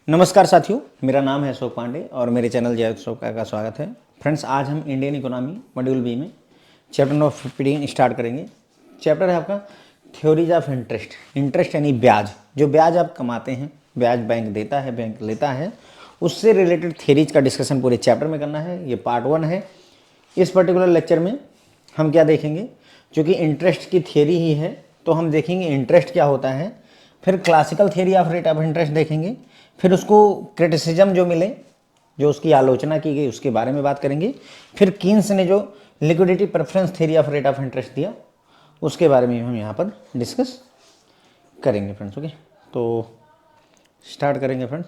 नमस्कार साथियों, मेरा नाम है अशोक पांडे और मेरे चैनल जय अशोक का स्वागत है। फ्रेंड्स, आज हम इंडियन इकोनॉमी मॉड्यूल बी में चैप्टर नंबर 15 स्टार्ट करेंगे। चैप्टर है आपका थ्योरीज ऑफ इंटरेस्ट। इंटरेस्ट यानी ब्याज, जो ब्याज आप कमाते हैं, ब्याज बैंक देता है, बैंक लेता है, उससे रिलेटेड थ्योरीज का डिस्कशन पूरे चैप्टर में करना है। ये पार्ट 1 है। इस पर्टिकुलर लेक्चर में हम क्या देखेंगे, चूँकि इंटरेस्ट की थ्योरी ही है तो हम देखेंगे इंटरेस्ट क्या होता है, फिर classical theory of rate of interest देखेंगे, फिर उसको क्रिटिसिज्म जो मिले, जो उसकी आलोचना की गई, उसके बारे में बात करेंगे। फिर कीन्स ने जो liquidity preference theory of rate of interest दिया, उसके बारे में हम यहाँ पर डिस्कस करेंगे फ्रेंड्स। ओके, तो स्टार्ट करेंगे फ्रेंड्स।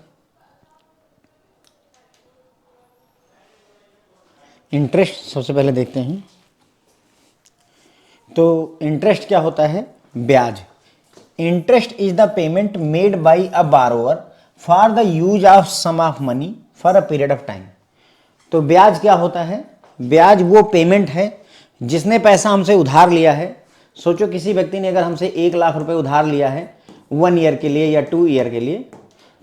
इंटरेस्ट सबसे पहले देखते हैं। तो इंटरेस्ट क्या होता है? ब्याज। Interest is the payment made by a borrower for the use of some of money for a period of time. तो ब्याज क्या होता है? ब्याज वो पेमेंट है जिसने पैसा हमसे उधार लिया है। सोचो, किसी व्यक्ति ने अगर हमसे 1 लाख रुपए उधार लिया है 1 ईयर के लिए या 2 ईयर के लिए,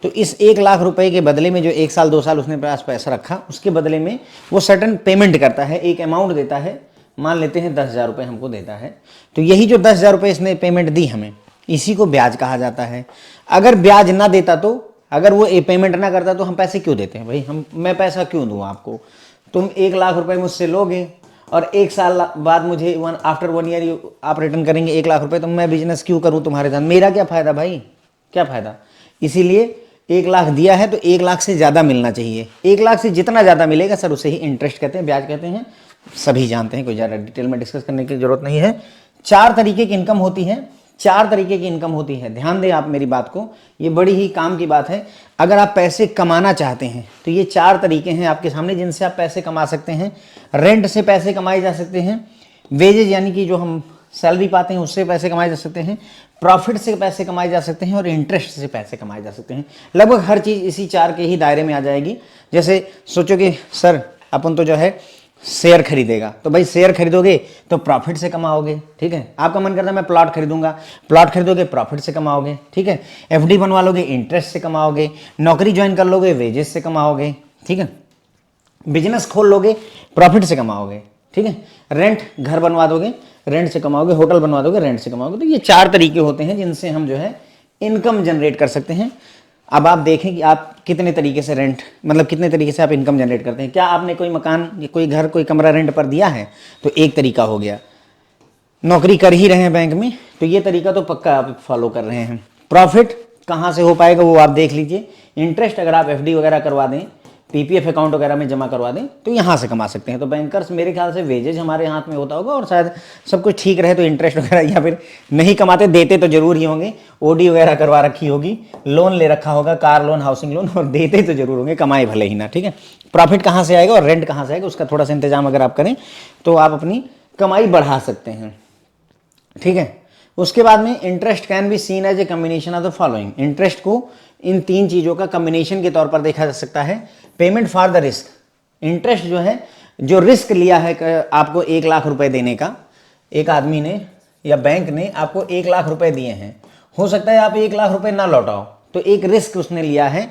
तो इस 1 लाख रुपए के बदले में जो 1 साल 2 साल उसने पास पैसा रखा, उसके बदले में वो सर्टन पेमेंट करता है, एक अमाउंट देता है। मान लेते हैं 10,000 रुपये हमको देता है, तो यही जो 10,000 रुपये इसने पेमेंट दी हमें, इसी को ब्याज कहा जाता है। अगर ब्याज ना देता, तो अगर वो पेमेंट ना करता, तो हम पैसे क्यों देते हैं भाई? मैं पैसा क्यों दूँ आपको? तुम 1 लाख रुपए मुझसे लोगे और 1 साल बाद मुझे आफ्टर 1 ईयर आप रिटर्न करेंगे 1 लाख रुपए, तो मैं बिजनेस क्यों करूँ तुम्हारे साथ? मेरा क्या फ़ायदा भाई, क्या फ़ायदा? इसीलिए 1 लाख दिया है तो 1 लाख से ज़्यादा मिलना चाहिए। 1 लाख से जितना ज़्यादा मिलेगा सर, उसे ही इंटरेस्ट कहते हैं, ब्याज कहते हैं। सभी जानते हैं, कोई ज़्यादा डिटेल में डिस्कस करने की जरूरत नहीं है। 4 तरीके की इनकम होती है, 4 तरीके की इनकम होती है। ध्यान दें आप मेरी बात को, ये बड़ी ही काम की बात है। अगर आप पैसे कमाना चाहते हैं तो ये 4 तरीके हैं आपके सामने जिनसे आप पैसे कमा सकते हैं। रेंट से पैसे कमाए जा सकते हैं, वेजेज यानी कि जो हम सैलरी पाते हैं उससे पैसे कमाए जा सकते हैं, प्रॉफिट से पैसे कमाए जा सकते हैं और इंटरेस्ट से पैसे कमाए जा सकते हैं। लगभग हर चीज़ इसी 4 के ही दायरे में आ जाएगी। जैसे सोचो कि सर अपन तो जो है शेयर खरीदेगा, तो भाई शेयर खरीदोगे तो प्रॉफिट से कमाओगे, ठीक है। आपका मन करता है मैं प्लॉट खरीदूंगा, प्लॉट खरीदोगे प्रॉफिट से कमाओगे, ठीक है। एफडी बनवा लोगे इंटरेस्ट से कमाओगे, नौकरी ज्वाइन कर लोगे वेजेस से कमाओगे, ठीक है। बिजनेस खोल लोगे प्रॉफिट से कमाओगे, ठीक है। रेंट घर बनवा दोगे रेंट से कमाओगे, होटल बनवा दोगे रेंट से कमाओगे। तो ये 4 तरीके होते हैं जिनसे हम जो है इनकम जनरेट कर सकते हैं। अब आप देखें कि आप कितने तरीके से रेंट, मतलब कितने तरीके से आप इनकम जनरेट करते हैं। क्या आपने कोई मकान, कोई घर, कोई कमरा रेंट पर दिया है तो एक तरीका हो गया। नौकरी कर ही रहे हैं बैंक में तो ये तरीका तो पक्का आप फॉलो कर रहे हैं। प्रॉफिट कहाँ से हो पाएगा वो आप देख लीजिए। इंटरेस्ट अगर आप एफडी वगैरह करवा दें, पीपीएफ अकाउंट वगैरह में जमा करवा दें तो यहाँ से कमा सकते हैं। तो बैंकर्स मेरे ख्याल से वेजेज हमारे हाथ में होता होगा और शायद सब कुछ ठीक रहे तो इंटरेस्ट वगैरह, या फिर नहीं कमाते, देते तो जरूर ही होंगे। ओडी वगैरह करवा रखी होगी, लोन ले रखा होगा, कार लोन, हाउसिंग लोन, और देते तो जरूर होंगे, कमाए भले ही ना, ठीक है। प्रॉफिट कहाँ से आएगा और रेंट कहाँ से आएगा उसका थोड़ा सा इंतजाम अगर आप करें तो आप अपनी कमाई बढ़ा सकते हैं, ठीक है। उसके बाद में interest can be seen as a combination of the following. Interest को इन 3 चीज़ों का कम्बिनेशन के तौर पर देखा जा सकता है। Payment for the risk, interest जो है, जो रिस्क लिया है आपको 1 लाख रुपए देने का, एक आदमी ने या बैंक ने आपको 1 लाख रुपए दिए हैं, हो सकता है आप 1 लाख रुपए ना लौटाओ, तो एक रिस्क उसने लिया है।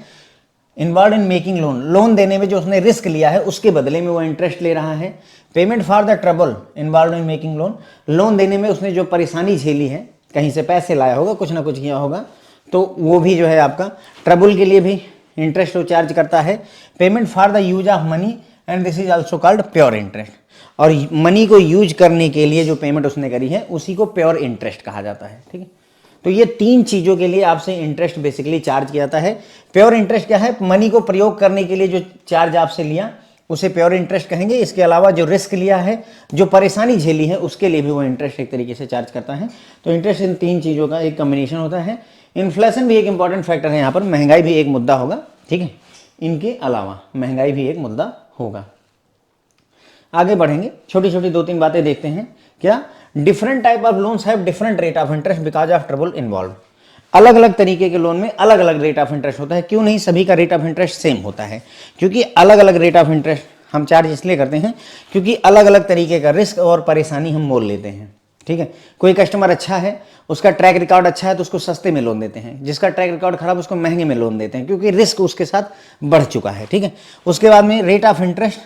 Involve in making loan, loan देने में जो उसने रिस्क लिया है उसके बदले में वो इंटरेस्ट ले रहा है। Payment for the trouble involve in making loan, loan देने में उसने जो परेशानी झेली है, कहीं से पैसे लाया होगा, कुछ ना कुछ किया होगा, तो वो भी जो है आपका ट्रबल के लिए भी इंटरेस्ट वो चार्ज करता है। Payment for the use of money and this is also called pure interest, और मनी को यूज करने के लिए जो पेमेंट उसने करी है उसी को प्योर इंटरेस्ट कहा जाता है, ठीक है। तो ये 3 चीज़ों के लिए आपसे इंटरेस्ट बेसिकली चार्ज किया जाता है। प्योर इंटरेस्ट क्या है? मनी को प्रयोग करने के लिए जो चार्ज आपसे लिया उसे प्योर इंटरेस्ट कहेंगे। इसके अलावा जो रिस्क लिया है, जो परेशानी झेली है, उसके लिए भी वो इंटरेस्ट एक तरीके से चार्ज करता है। तो इंटरेस्ट इन 3 चीज़ों का एक कम्बिनेशन होता है। इन्फ्लेशन भी एक इंपॉर्टेंट फैक्टर है यहाँ पर, महंगाई भी एक मुद्दा होगा, ठीक है। इनके अलावा महंगाई भी एक मुद्दा होगा। आगे बढ़ेंगे, छोटी छोटी 2-3 बातें देखते हैं। क्या? Different type of loans have different rate of interest because of trouble involve. अलग अलग तरीके के लोन में अलग अलग रेट ऑफ इंटरेस्ट होता है। क्यों नहीं सभी का रेट ऑफ इंटरेस्ट सेम होता है? क्योंकि अलग अलग रेट ऑफ इंटरेस्ट हम चार्ज इसलिए करते हैं क्योंकि अलग अलग तरीके का रिस्क और परेशानी हम मोल लेते हैं, ठीक है, कोई कस्टमर अच्छा है, उसका ट्रैक रिकॉर्ड अच्छा है तो उसको सस्ते में लोन देते हैं, जिसका ट्रैक रिकॉर्ड खराब उसको महंगे में लोन देते हैं, क्योंकि रिस्क उसके साथ बढ़ चुका है। ठीक है, उसके बाद में rate of interest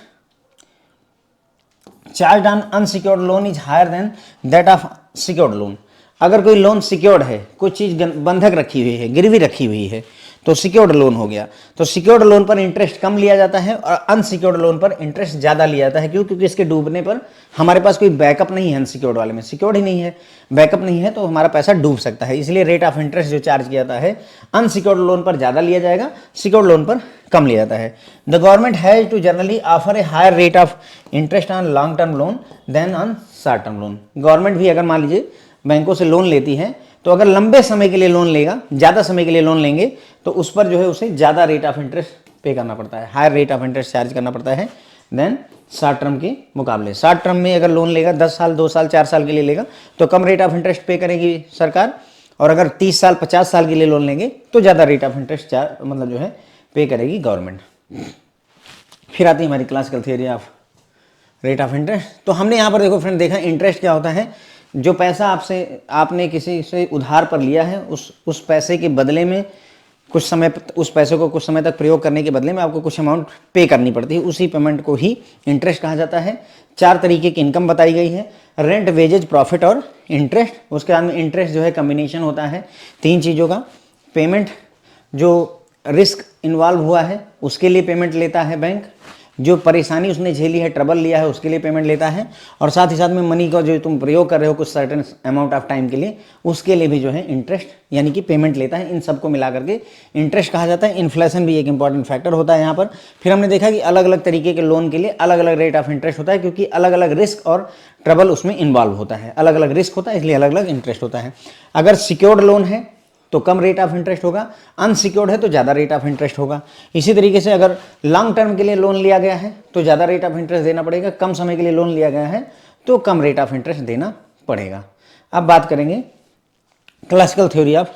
charge on unsecured loan is higher than that of secured loan. अगर कोई लोन सिक्योर्ड है, कोई चीज बंधक रखी हुई है, गिरवी रखी हुई है, तो सिक्योर्ड लोन हो गया। तो सिक्योर्ड लोन पर इंटरेस्ट कम लिया जाता है और अनसिक्योर्ड लोन पर इंटरेस्ट ज्यादा लिया जाता है। क्यों? क्योंकि इसके डूबने पर हमारे पास कोई बैकअप नहीं है, अनसिक्योर्ड वाले में सिक्योर्ड ही नहीं है, बैकअप नहीं है, तो हमारा पैसा डूब सकता है। इसलिए रेट ऑफ इंटरेस्ट जो चार्ज किया जाता है अनसिक्योर्ड लोन पर ज्यादा लिया जाएगा, सिक्योर्ड लोन पर कम लिया जाता है। The government has to generally offer a higher rate of interest on long term loan than on short term loan. Government भी अगर मान लीजिए बैंकों से लोन लेती है, तो अगर लंबे समय के लिए लोन लेगा, ज़्यादा समय के लिए लोन लेंगे, तो उस पर जो है उसे ज़्यादा रेट ऑफ इंटरेस्ट पे करना पड़ता है, higher rate of interest charge करना पड़ता है देन शॉर्ट टर्म के मुकाबले। शॉर्ट टर्म में अगर लोन लेगा 10 साल, 2 साल, 4 साल के लिए लेगा तो कम रेट ऑफ इंटरेस्ट पे करेगी सरकार, और अगर 30 साल, 50 साल के लिए लोन लेंगे तो ज़्यादा रेट ऑफ इंटरेस्ट मतलब जो है पे करेगी गवर्नमेंट। फिर आती है हमारी classical theory of rate of interest. तो हमने यहाँ पर देखो फ्रेंड देखा इंटरेस्ट क्या होता है, जो पैसा आपने किसी से उधार पर लिया है, उस पैसे के बदले में कुछ समय, उस पैसे को कुछ समय तक प्रयोग करने के बदले में आपको कुछ अमाउंट पे करनी पड़ती है, उसी पेमेंट को ही इंटरेस्ट कहा जाता है। 4 तरीके की इनकम बताई गई है, रेंट, वेजेज, प्रॉफिट और इंटरेस्ट। उसके बाद में इंटरेस्ट जो है कम्बिनेशन होता है 3 चीज़ों का। पेमेंट, जो रिस्क इन्वॉल्व हुआ है उसके लिए पेमेंट लेता है बैंक, जो परेशानी उसने झेली है, ट्रबल लिया है, उसके लिए पेमेंट लेता है, और साथ ही साथ में मनी का जो तुम प्रयोग कर रहे हो कुछ सर्टेन अमाउंट ऑफ टाइम के लिए, उसके लिए भी जो है इंटरेस्ट यानी कि पेमेंट लेता है। इन सबको मिला करके इंटरेस्ट कहा जाता है। इन्फ्लेशन भी एक इंपॉर्टेंट फैक्टर होता है यहाँ पर। फिर हमने देखा कि अलग अलग तरीके के लोन के लिए अलग अलग रेट ऑफ इंटरेस्ट होता है, क्योंकि अलग अलग रिस्क और ट्रबल उसमें इन्वॉल्व होता है, अलग अलग रिस्क होता है, इसलिए अलग अलग इंटरेस्ट होता है। अगर सिक्योर्ड लोन है तो कम रेट ऑफ इंटरेस्ट होगा, अनसिक्योर्ड है तो ज़्यादा रेट ऑफ इंटरेस्ट होगा। इसी तरीके से अगर लॉन्ग टर्म के लिए लोन लिया गया है तो ज़्यादा रेट ऑफ इंटरेस्ट देना पड़ेगा, कम समय के लिए लोन लिया गया है तो कम रेट ऑफ इंटरेस्ट देना पड़ेगा। अब बात करेंगे classical theory of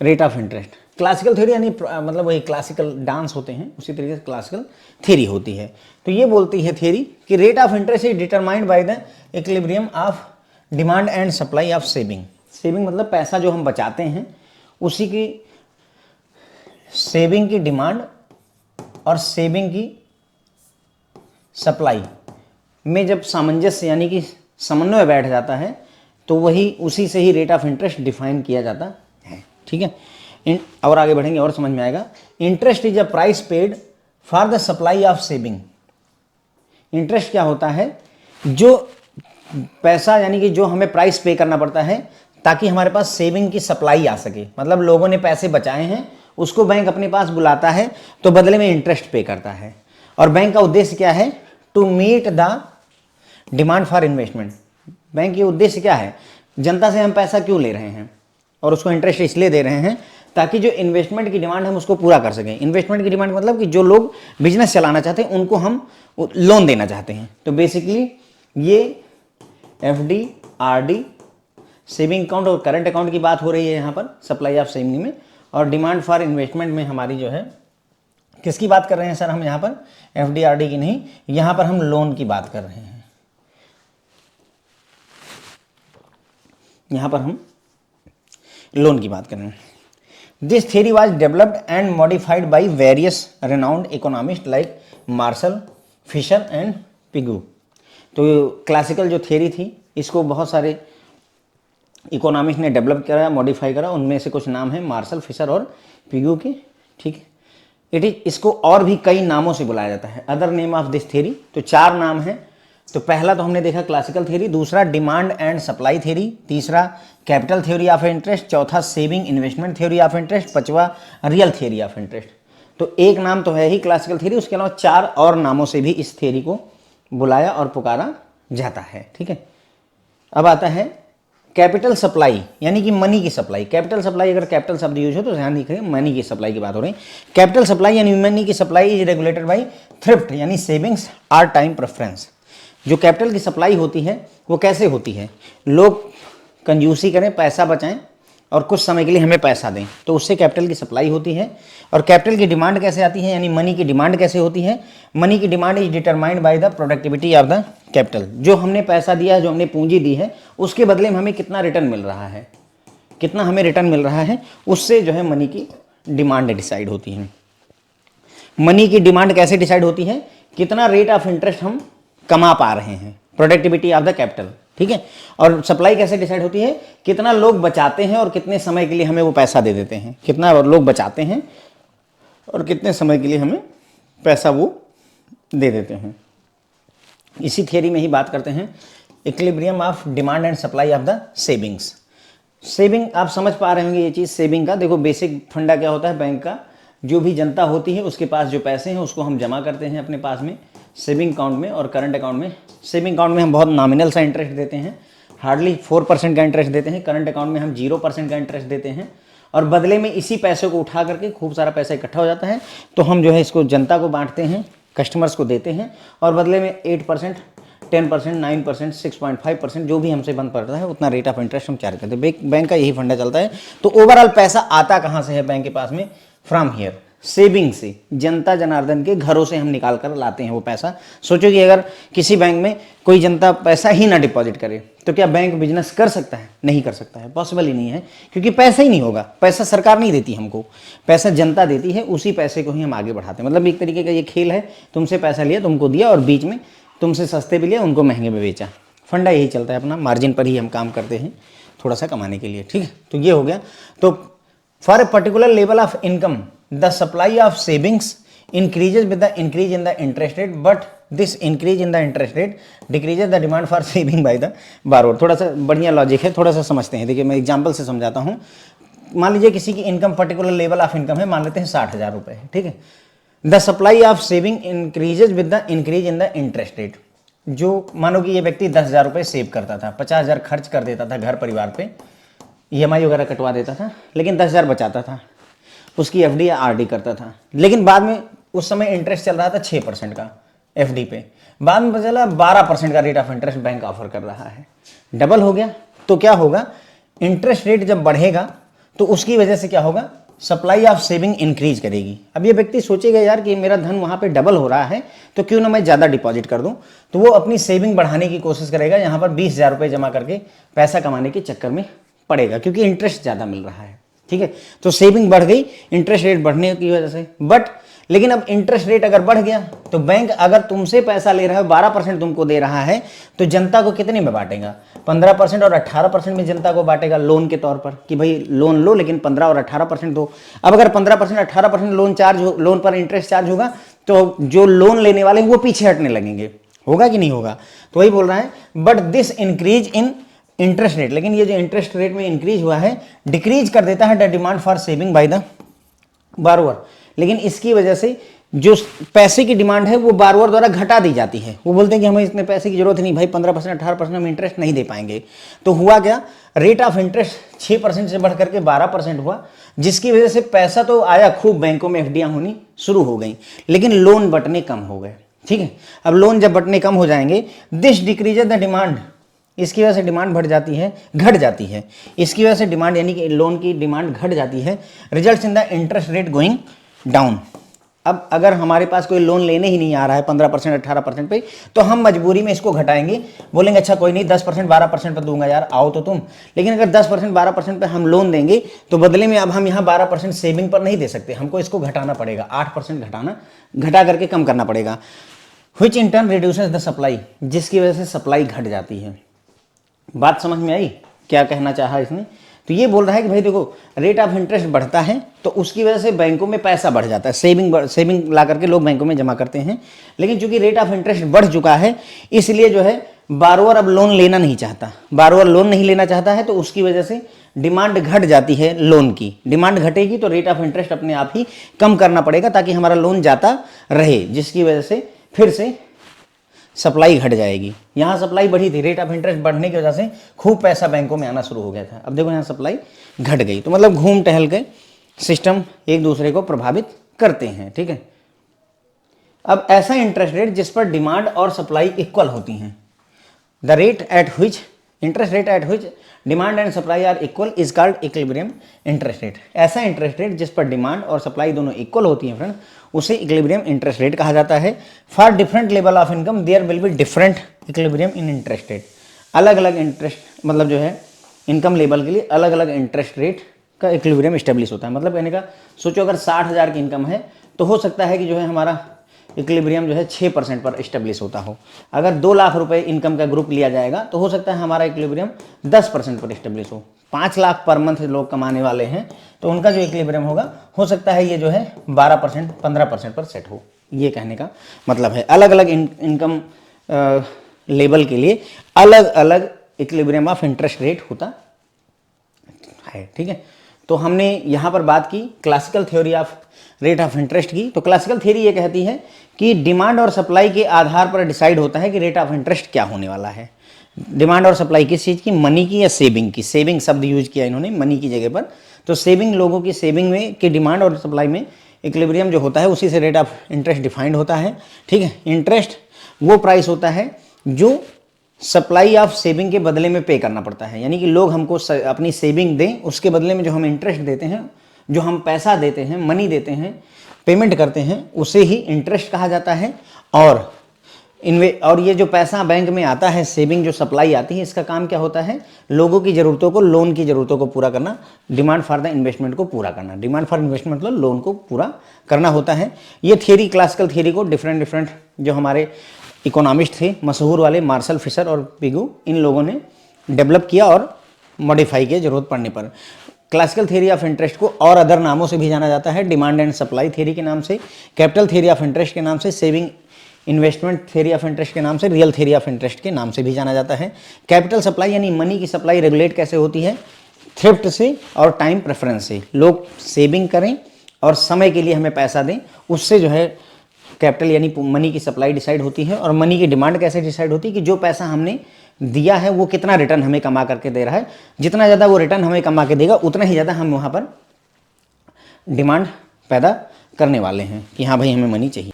rate of interest. Classical theory यानी मतलब वही क्लासिकल डांस होते हैं, उसी तरीके से क्लासिकल थ्योरी होती है। तो ये बोलती है थ्योरी कि rate of interest is determined by the equilibrium of demand and supply of saving. Saving मतलब पैसा जो हम बचाते हैं, उसी की सेविंग की डिमांड और सेविंग की सप्लाई में जब सामंजस्य यानी कि समन्वय बैठ जाता है, तो वही उसी से ही रेट ऑफ इंटरेस्ट डिफाइन किया जाता है। ठीक है, और आगे बढ़ेंगे और समझ में आएगा। Interest is a price paid for the supply of saving. Interest क्या होता है? जो पैसा यानी कि जो हमें प्राइस पे करना पड़ता है ताकि हमारे पास सेविंग की सप्लाई आ सके। मतलब लोगों ने पैसे बचाए हैं, उसको बैंक अपने पास बुलाता है तो बदले में इंटरेस्ट पे करता है। और बैंक का उद्देश्य क्या है? To meet the demand for investment. Bank की उद्देश्य क्या है? जनता से हम पैसा क्यों ले रहे हैं और उसको इंटरेस्ट इसलिए दे रहे हैं ताकि जो इन्वेस्टमेंट की डिमांड हम उसको पूरा कर सकें। इन्वेस्टमेंट की डिमांड मतलब कि जो लोग बिजनेस चलाना चाहते हैं उनको हम लोन देना चाहते हैं। तो बेसिकली ये एफडी, आरडी, सेविंग अकाउंट और करंट अकाउंट की बात हो रही है यहाँ पर सप्लाई ऑफ सेविंग में। और डिमांड फॉर इन्वेस्टमेंट में हमारी जो है किसकी बात कर रहे हैं सर हम यहाँ पर? एफडी, आरडी की नहीं, यहाँ पर हम लोन की बात कर रहे हैं। यहाँ पर हम लोन की बात कर रहे हैं। This theory was developed and modified by various renowned economist like Marshall, Fisher and Pigou. तो क्लासिकल जो थ्योरी थी इसको बहुत सारे इकोनॉमिस्ट ने डेवलप करा, मॉडिफाई करा। उनमें से कुछ नाम है मार्शल, फिशर और पिगू के। ठीक है, इसको और भी कई नामों से बुलाया जाता है। Other name of this theory, तो 4 नाम है। तो पहला तो हमने देखा क्लासिकल थ्योरी, दूसरा डिमांड एंड सप्लाई थ्योरी, तीसरा कैपिटल थ्योरी ऑफ इंटरेस्ट, चौथा saving investment theory of interest, 5वां रियल थ्योरी ऑफ इंटरेस्ट। तो एक नाम तो है ही क्लासिकल थ्योरी, उसके अलावा 4 और नामों से भी इस थ्योरी को बुलाया और पुकारा जाता है। ठीक है, अब आता है कैपिटल सप्लाई यानी कि मनी की सप्लाई। कैपिटल सप्लाई, अगर कैपिटल शब्द यूज हो तो ध्यान रखिए मनी की सप्लाई की बात हो रही है। कैपिटल सप्लाई यानी मनी की supply is regulated by thrift यानी सेविंग्स आर टाइम प्रेफरेंस। जो कैपिटल की सप्लाई होती है वो कैसे होती है? लोग कंजूसी करें, पैसा बचाएं और कुछ समय के लिए हमें पैसा दें, तो उससे कैपिटल की सप्लाई होती है। और कैपिटल की डिमांड कैसे आती है, यानी मनी की डिमांड कैसे होती है? मनी की demand is determined by the productivity of the capital. जो हमने पैसा दिया है, जो हमने पूंजी दी है, उसके बदले में हमें कितना रिटर्न मिल रहा है, कितना हमें रिटर्न मिल रहा है, उससे जो है मनी की डिमांड डिसाइड होती है। मनी की डिमांड कैसे डिसाइड होती है? कितना रेट ऑफ इंटरेस्ट हम कमा पा रहे हैं, प्रोडक्टिविटी ऑफ द कैपिटल, ठीक है। और सप्लाई कैसे डिसाइड होती है? कितना लोग बचाते हैं और कितने समय के लिए हमें वो पैसा दे देते हैं, कितना लोग बचाते हैं और कितने समय के लिए हमें पैसा वो दे देते हैं। इसी थियरी में ही बात करते हैं equilibrium of demand and supply of the savings. Saving आप समझ पा रहे होंगे ये चीज़ सेविंग का। देखो बेसिक फंडा क्या होता है बैंक का, जो भी जनता होती है उसके पास जो पैसे हैं उसको हम जमा करते हैं अपने पास में सेविंग अकाउंट में और करंट अकाउंट में। सेविंग अकाउंट में हम बहुत नॉमिनल सा इंटरेस्ट देते हैं, हार्डली 4% का इंटरेस्ट देते हैं। करंट अकाउंट में हम 0% का इंटरेस्ट देते हैं और बदले में इसी पैसे को उठा करके खूब सारा पैसा इकट्ठा हो जाता है, तो हम जो है इसको जनता को बांटते हैं, कस्टमर्स को देते हैं और बदले में 8%, 10%, 9%, 6.5% जो भी हमसे बन पड़ता है उतना रेट ऑफ इंटरेस्ट हम चार्ज करते हैं। बैंक का यही फंडा चलता है। तो ओवरऑल पैसा आता कहाँ से है बैंक के पास में? फ्रॉम हियर, सेविंग से, जनता जनार्दन के घरों से हम निकाल कर लाते हैं वो पैसा। सोचो कि अगर किसी बैंक में कोई जनता पैसा ही ना डिपॉजिट करे तो क्या बैंक बिजनेस कर सकता है? नहीं कर सकता है, पॉसिबल ही नहीं है, क्योंकि पैसा ही नहीं होगा। पैसा सरकार नहीं देती हमको, पैसा जनता देती है, उसी पैसे को ही हम आगे बढ़ाते हैं। मतलब एक तरीके का ये खेल है, तुमसे पैसा लिया, तुमको दिया और बीच में तुमसे सस्ते भी लिया, उनको महंगे में बेचा। फंडा यही चलता है अपना, मार्जिन पर ही हम काम करते हैं थोड़ा सा कमाने के लिए, ठीक है। तो ये हो गया। तो for a particular level of income the supply of savings increases with the increase in the interest rate, but this increase in the interest rate decreases the demand for saving by the borrower। थोड़ा सा बढ़िया logic है, थोड़ा सा समझते हैं। देखिए मैं एग्जांपल से समझाता हूँ। मान लीजिए किसी की income particular level of income है, मान लेते हैं 60,000 रुपये है, ठीक है। The supply of saving increases with the increase in the interest rate. जो मानो कि ये व्यक्ति 10,000 रुपये सेव करता था, 50,000 खर्च कर देता था घर परिवार पे, EMI वगैरह कटवा देता था, लेकिन 10,000 बचाता था, उसकी FD या RD करता था। लेकिन बाद में उस समय इंटरेस्ट चल रहा था 6% का FD पे, बाद में पता चला 12% का rate of interest bank offer कर रहा है, डबल हो गया। तो क्या होगा? इंटरेस्ट रेट जब बढ़ेगा तो उसकी वजह से क्या होगा? सप्लाई ऑफ सेविंग इंक्रीज करेगी। अब ये व्यक्ति सोचेगा यार कि मेरा धन वहां पे डबल हो रहा है तो क्यों ना मैं ज़्यादा डिपॉजिट कर दूं, तो वो अपनी सेविंग बढ़ाने की कोशिश करेगा। यहाँ पर 20,000 रुपये जमा करके पैसा कमाने के चक्कर में पड़ेगा, क्योंकि इंटरेस्ट ज़्यादा मिल रहा है, ठीक है। तो सेविंग बढ़ गई इंटरेस्ट रेट बढ़ने की वजह से। बट लेकिन अब इंटरेस्ट रेट अगर बढ़ गया तो बैंक अगर तुमसे पैसा ले रहा है, 12% तुमको दे रहा है, तो जनता को कितने में बांटेगा? 15% और 18% में जनता को बांटेगा लोन के तौर पर, कि भाई लोन लो लेकिन 15 और 18% दो। अब अगर 15% 18% लोन पर इंटरेस्ट चार्ज होगा तो जो लोन लेने वाले हैं वो पीछे हटने लगेंगे, होगा कि नहीं होगा? तो वही बोल रहा है, but this increase in interest rate, लेकिन ये जो इंटरेस्ट रेट में इंक्रीज हुआ है डिक्रीज कर देता है the demand for saving by the borrower. लेकिन इसकी वजह से जो पैसे की डिमांड है वो बारोअर द्वारा घटा दी जाती है। वो बोलते हैं कि हमें इतने पैसे की जरूरत नहीं भाई, 15% 18% हम इंटरेस्ट नहीं दे पाएंगे। तो हुआ क्या? रेट ऑफ इंटरेस्ट 6% से बढ़ करके 12% हुआ, जिसकी वजह से पैसा तो आया खूब, बैंकों में FDयां होनी शुरू हो गई, लेकिन लोन बटने कम हो गए, ठीक है। अब लोन जब बटने कम हो जाएंगे, दिस डिक्रीजेज द डिमांड, इसकी वजह से डिमांड बढ़ जाती है, घट जाती है। इसकी वजह से डिमांड यानी कि लोन की डिमांड घट जाती है, results in the interest rate going down. अब अगर हमारे पास कोई लोन लेने ही नहीं आ रहा है 15% 18% पे, तो हम मजबूरी में इसको घटाएंगे, बोलेंगे अच्छा कोई नहीं 10% 12% पर दूंगा यार, आओ तो तुम। लेकिन अगर 10% 12% पे हम लोन देंगे तो बदले में अब हम यहाँ 12% सेविंग पर नहीं दे सकते, हमको इसको घटाना पड़ेगा, 8% घटा करके कम करना पड़ेगा। Which in turn reduces the supply, जिसकी वजह से सप्लाई घट जाती है। बात समझ में आई क्या कहना चाहा इसने? तो ये बोल रहा है कि भाई देखो रेट ऑफ इंटरेस्ट बढ़ता है तो उसकी वजह से बैंकों में पैसा बढ़ जाता है, सेविंग ला करके लोग बैंकों में जमा करते हैं। लेकिन चूंकि रेट ऑफ इंटरेस्ट बढ़ चुका है इसलिए जो है बारोअर अब लोन लेना नहीं चाहता, बारोअर लोन नहीं लेना चाहता है, तो उसकी वजह से डिमांड घट जाती है लोन की। डिमांड घटेगी तो रेट ऑफ इंटरेस्ट अपने आप ही कम करना पड़ेगा ताकि हमारा लोन जाता रहे, जिसकी वजह से फिर से सप्लाई घट जाएगी। यहाँ सप्लाई बढ़ी थी, रेट ऑफ इंटरेस्ट बढ़ने की वजह से खूब पैसा बैंकों में आना शुरू हो गया था। अब देखो यहाँ सप्लाई घट गई, तो मतलब घूम टहल के सिस्टम एक दूसरे को प्रभावित करते हैं, ठीक है। अब ऐसा इंटरेस्ट रेट जिस पर डिमांड और सप्लाई इक्वल होती हैं, the rate at which interest rate at which demand and supply are equal is called equilibrium interest rate. ऐसा इंटरेस्ट रेट जिस पर डिमांड और सप्लाई दोनों इक्वल होती हैं फ्रेंड, उसे इक्विलिब्रियम इंटरेस्ट रेट कहा जाता है। For different level of income there will be different equilibrium in interest rate. अलग अलग इंटरेस्ट मतलब जो है इनकम लेवल के लिए अलग अलग इंटरेस्ट रेट का इक्विलिब्रियम स्टेब्लिश होता है। मतलब कहने का सोचो अगर 60,000 की इनकम है तो हो सकता है कि जो है हमारा इक्विलिब्रियम जो है 6% पर स्टेब्लिश होता हो। अगर 2 लाख रुपए इनकम का ग्रुप लिया जाएगा तो हो सकता है हमारा इक्विलिब्रियम 10% पर स्टेब्लिश हो। 5 लाख पर मंथ लोग कमाने वाले हैं तो उनका जो इक्विलिब्रियम होगा हो सकता है ये जो है 12% 15% पर सेट हो। ये कहने का मतलब है अलग अलग इनकम लेवल के लिए अलग अलग इक्विलिब्रियम ऑफ इंटरेस्ट रेट होता है। ठीक है, तो हमने यहाँ पर बात की classical theory of rate of interest की। तो क्लासिकल थ्योरी ये कहती है कि डिमांड और सप्लाई के आधार पर डिसाइड होता है कि रेट ऑफ इंटरेस्ट क्या होने वाला है। डिमांड और सप्लाई किस चीज़ की, मनी की या सेविंग की। सेविंग शब्द यूज किया इन्होंने मनी की जगह पर। तो सेविंग लोगों की सेविंग में कि डिमांड और सप्लाई में इक्विलिब्रियम जो होता है उसी से रेट ऑफ इंटरेस्ट डिफाइंड होता है। ठीक है, इंटरेस्ट वो प्राइस होता है जो सप्लाई ऑफ सेविंग के बदले में पे करना पड़ता है। यानी कि लोग हमको अपनी सेविंग दें, उसके बदले में जो हम इंटरेस्ट देते हैं, जो हम पैसा देते हैं, मनी देते हैं, पेमेंट करते हैं, उसे ही इंटरेस्ट कहा जाता है। और ये जो पैसा बैंक में आता है, सेविंग जो सप्लाई आती है, इसका काम क्या होता है, लोगों की ज़रूरतों को, लोन की ज़रूरतों को पूरा करना, डिमांड फॉर द इन्वेस्टमेंट को पूरा करना। डिमांड फॉर इन्वेस्टमेंट मतलब लोन को पूरा करना होता है। ये थियरी, क्लासिकल थियरी को डिफरेंट जो हमारे इकोनॉमिस्ट थे मशहूर वाले, मार्शल फिशर और पिगू, इन लोगों ने डेवलप किया और मॉडिफाई किया ज़रूरत पड़ने पर। क्लासिकल थ्योरी ऑफ इंटरेस्ट को और अदर नामों से भी जाना जाता है, डिमांड एंड सप्लाई थ्योरी के नाम से, कैपिटल थ्योरी ऑफ इंटरेस्ट के नाम से, saving investment theory of interest के नाम से, रियल थ्योरी ऑफ इंटरेस्ट के नाम से भी जाना जाता है। कैपिटल सप्लाई यानी मनी की सप्लाई रेगुलेट कैसे होती है, थ्रिफ्ट से और टाइम प्रेफरेंस से। लोग सेविंग करें और समय के लिए हमें पैसा दें, उससे जो है कैपिटल यानी मनी की सप्लाई डिसाइड होती है। और मनी की डिमांड कैसे डिसाइड होती है कि जो पैसा हमने दिया है वो कितना रिटर्न हमें कमा करके दे रहा है। जितना ज़्यादा वो रिटर्न हमें कमा के देगा उतना ही ज़्यादा हम वहाँ पर डिमांड पैदा करने वाले हैं कि हाँ भाई हमें मनी चाहिए।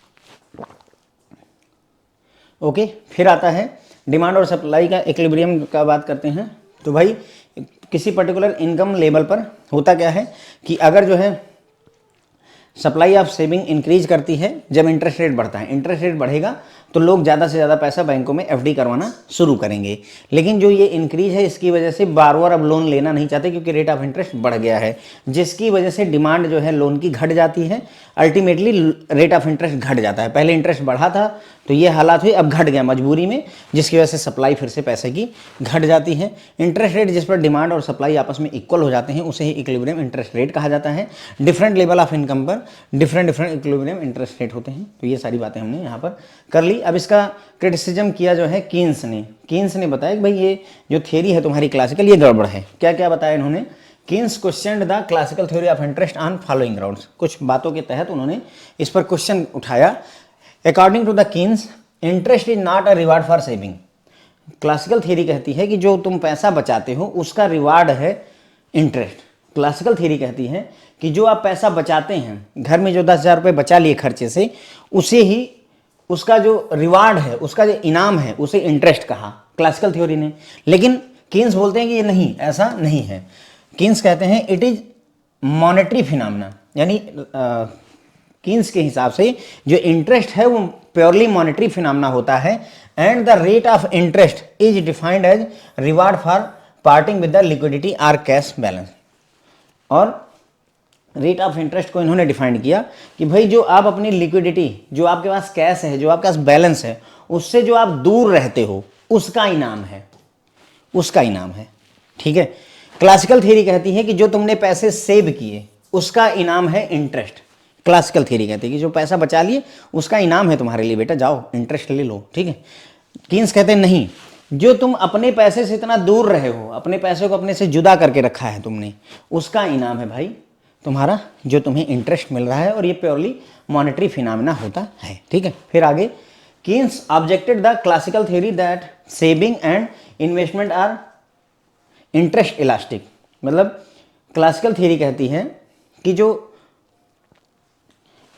ओके, फिर आता है डिमांड और सप्लाई का इक्विलिब्रियम का बात करते हैं। तो भाई किसी पर्टिकुलर इनकम लेवल पर होता क्या है कि अगर जो है सप्लाई ऑफ सेविंग इंक्रीज करती है, जब इंटरेस्ट रेट बढ़ता है, इंटरेस्ट रेट बढ़ेगा तो लोग ज़्यादा से ज़्यादा पैसा बैंकों में एफडी करवाना शुरू करेंगे। लेकिन जो ये इंक्रीज है इसकी वजह से बारोअर अब लोन लेना नहीं चाहते क्योंकि रेट ऑफ इंटरेस्ट बढ़ गया है, जिसकी वजह से डिमांड जो है लोन की घट जाती है। अल्टीमेटली रेट ऑफ इंटरेस्ट घट जाता है। पहले इंटरेस्ट बढ़ा था तो ये हालात हुई, अब घट गया मजबूरी में, जिसकी वजह से सप्लाई फिर से पैसे की घट जाती है। इंटरेस्ट रेट जिस पर डिमांड और सप्लाई आपस में इक्वल हो जाते हैं उसे ही इक्विलिब्रियम इंटरेस्ट रेट कहा जाता है। डिफरेंट लेवल ऑफ इनकम पर डिफरेंट इक्विलिब्रियम इंटरेस्ट रेट होते हैं। तो ये सारी बातें हमने यहाँ पर कर ली। अब इसका क्रिटिसिज्म किया जो है कीन्स ने बताया कि भाई ये जो थियरी है तुम्हारी क्लासिकल ये गड़बड़ है। क्या क्या बताया इन्होंने, Keynes question the classical theory of interest on following grounds. कुछ बातों के तहत उन्होंने इस पर क्वेश्चन उठाया। According to the Keynes interest is not a reward for saving. Classical theory कहती है कि जो तुम पैसा बचाते हो उसका रिवार्ड है इंटरेस्ट। क्लासिकल थ्योरी कहती है कि जो आप पैसा बचाते हैं, घर में जो 10,000 रुपये बचा लिए खर्चे से, उसे ही उसका जो रिवार्ड है, उसका जो इनाम है, उसे इंटरेस्ट कहा क्लासिकल थ्योरी ने। लेकिन कीन्स बोलते हैं कि ये नहीं, ऐसा नहीं है। कीन्स कहते हैं इट इज मॉनेटरी फिनोमेना, यानी कीन्स के हिसाब से जो इंटरेस्ट है वो प्योरली मॉनेटरी फिनोमेना होता है। And the rate of interest is defined as reward for parting with the liquidity or cash balance. और रेट ऑफ इंटरेस्ट को इन्होंने डिफाइन किया कि भाई जो आप अपनी लिक्विडिटी, जो आपके पास कैश है, जो आपके पास बैलेंस है, उससे जो आप दूर रहते हो उसका इनाम है, उसका इनाम है। ठीक है, क्लासिकल थ्योरी कहती है कि जो तुमने पैसे सेव किए उसका इनाम है इंटरेस्ट। क्लासिकल थ्योरी कहती है कि जो पैसा बचा लिए उसका इनाम है तुम्हारे लिए, बेटा जाओ इंटरेस्ट ले लो। ठीक है, कीन्स कहते हैं नहीं, जो तुम अपने पैसे से इतना दूर रहे हो, अपने पैसे को अपने से जुदा करके रखा है तुमने, उसका इनाम है भाई तुम्हारा जो तुम्हें इंटरेस्ट मिल रहा है। और ये प्योरली मॉनेटरी फिनोमेना होता है। ठीक है, फिर आगे Keynes objected the classical theory that saving and investment are interest elastic. मतलब क्लासिकल थ्योरी कहती है कि जो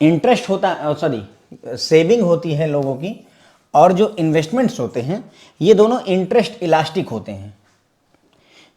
इंटरेस्ट होता, सेविंग होती है लोगों की और जो इन्वेस्टमेंट्स होते हैं ये दोनों इंटरेस्ट इलास्टिक होते हैं।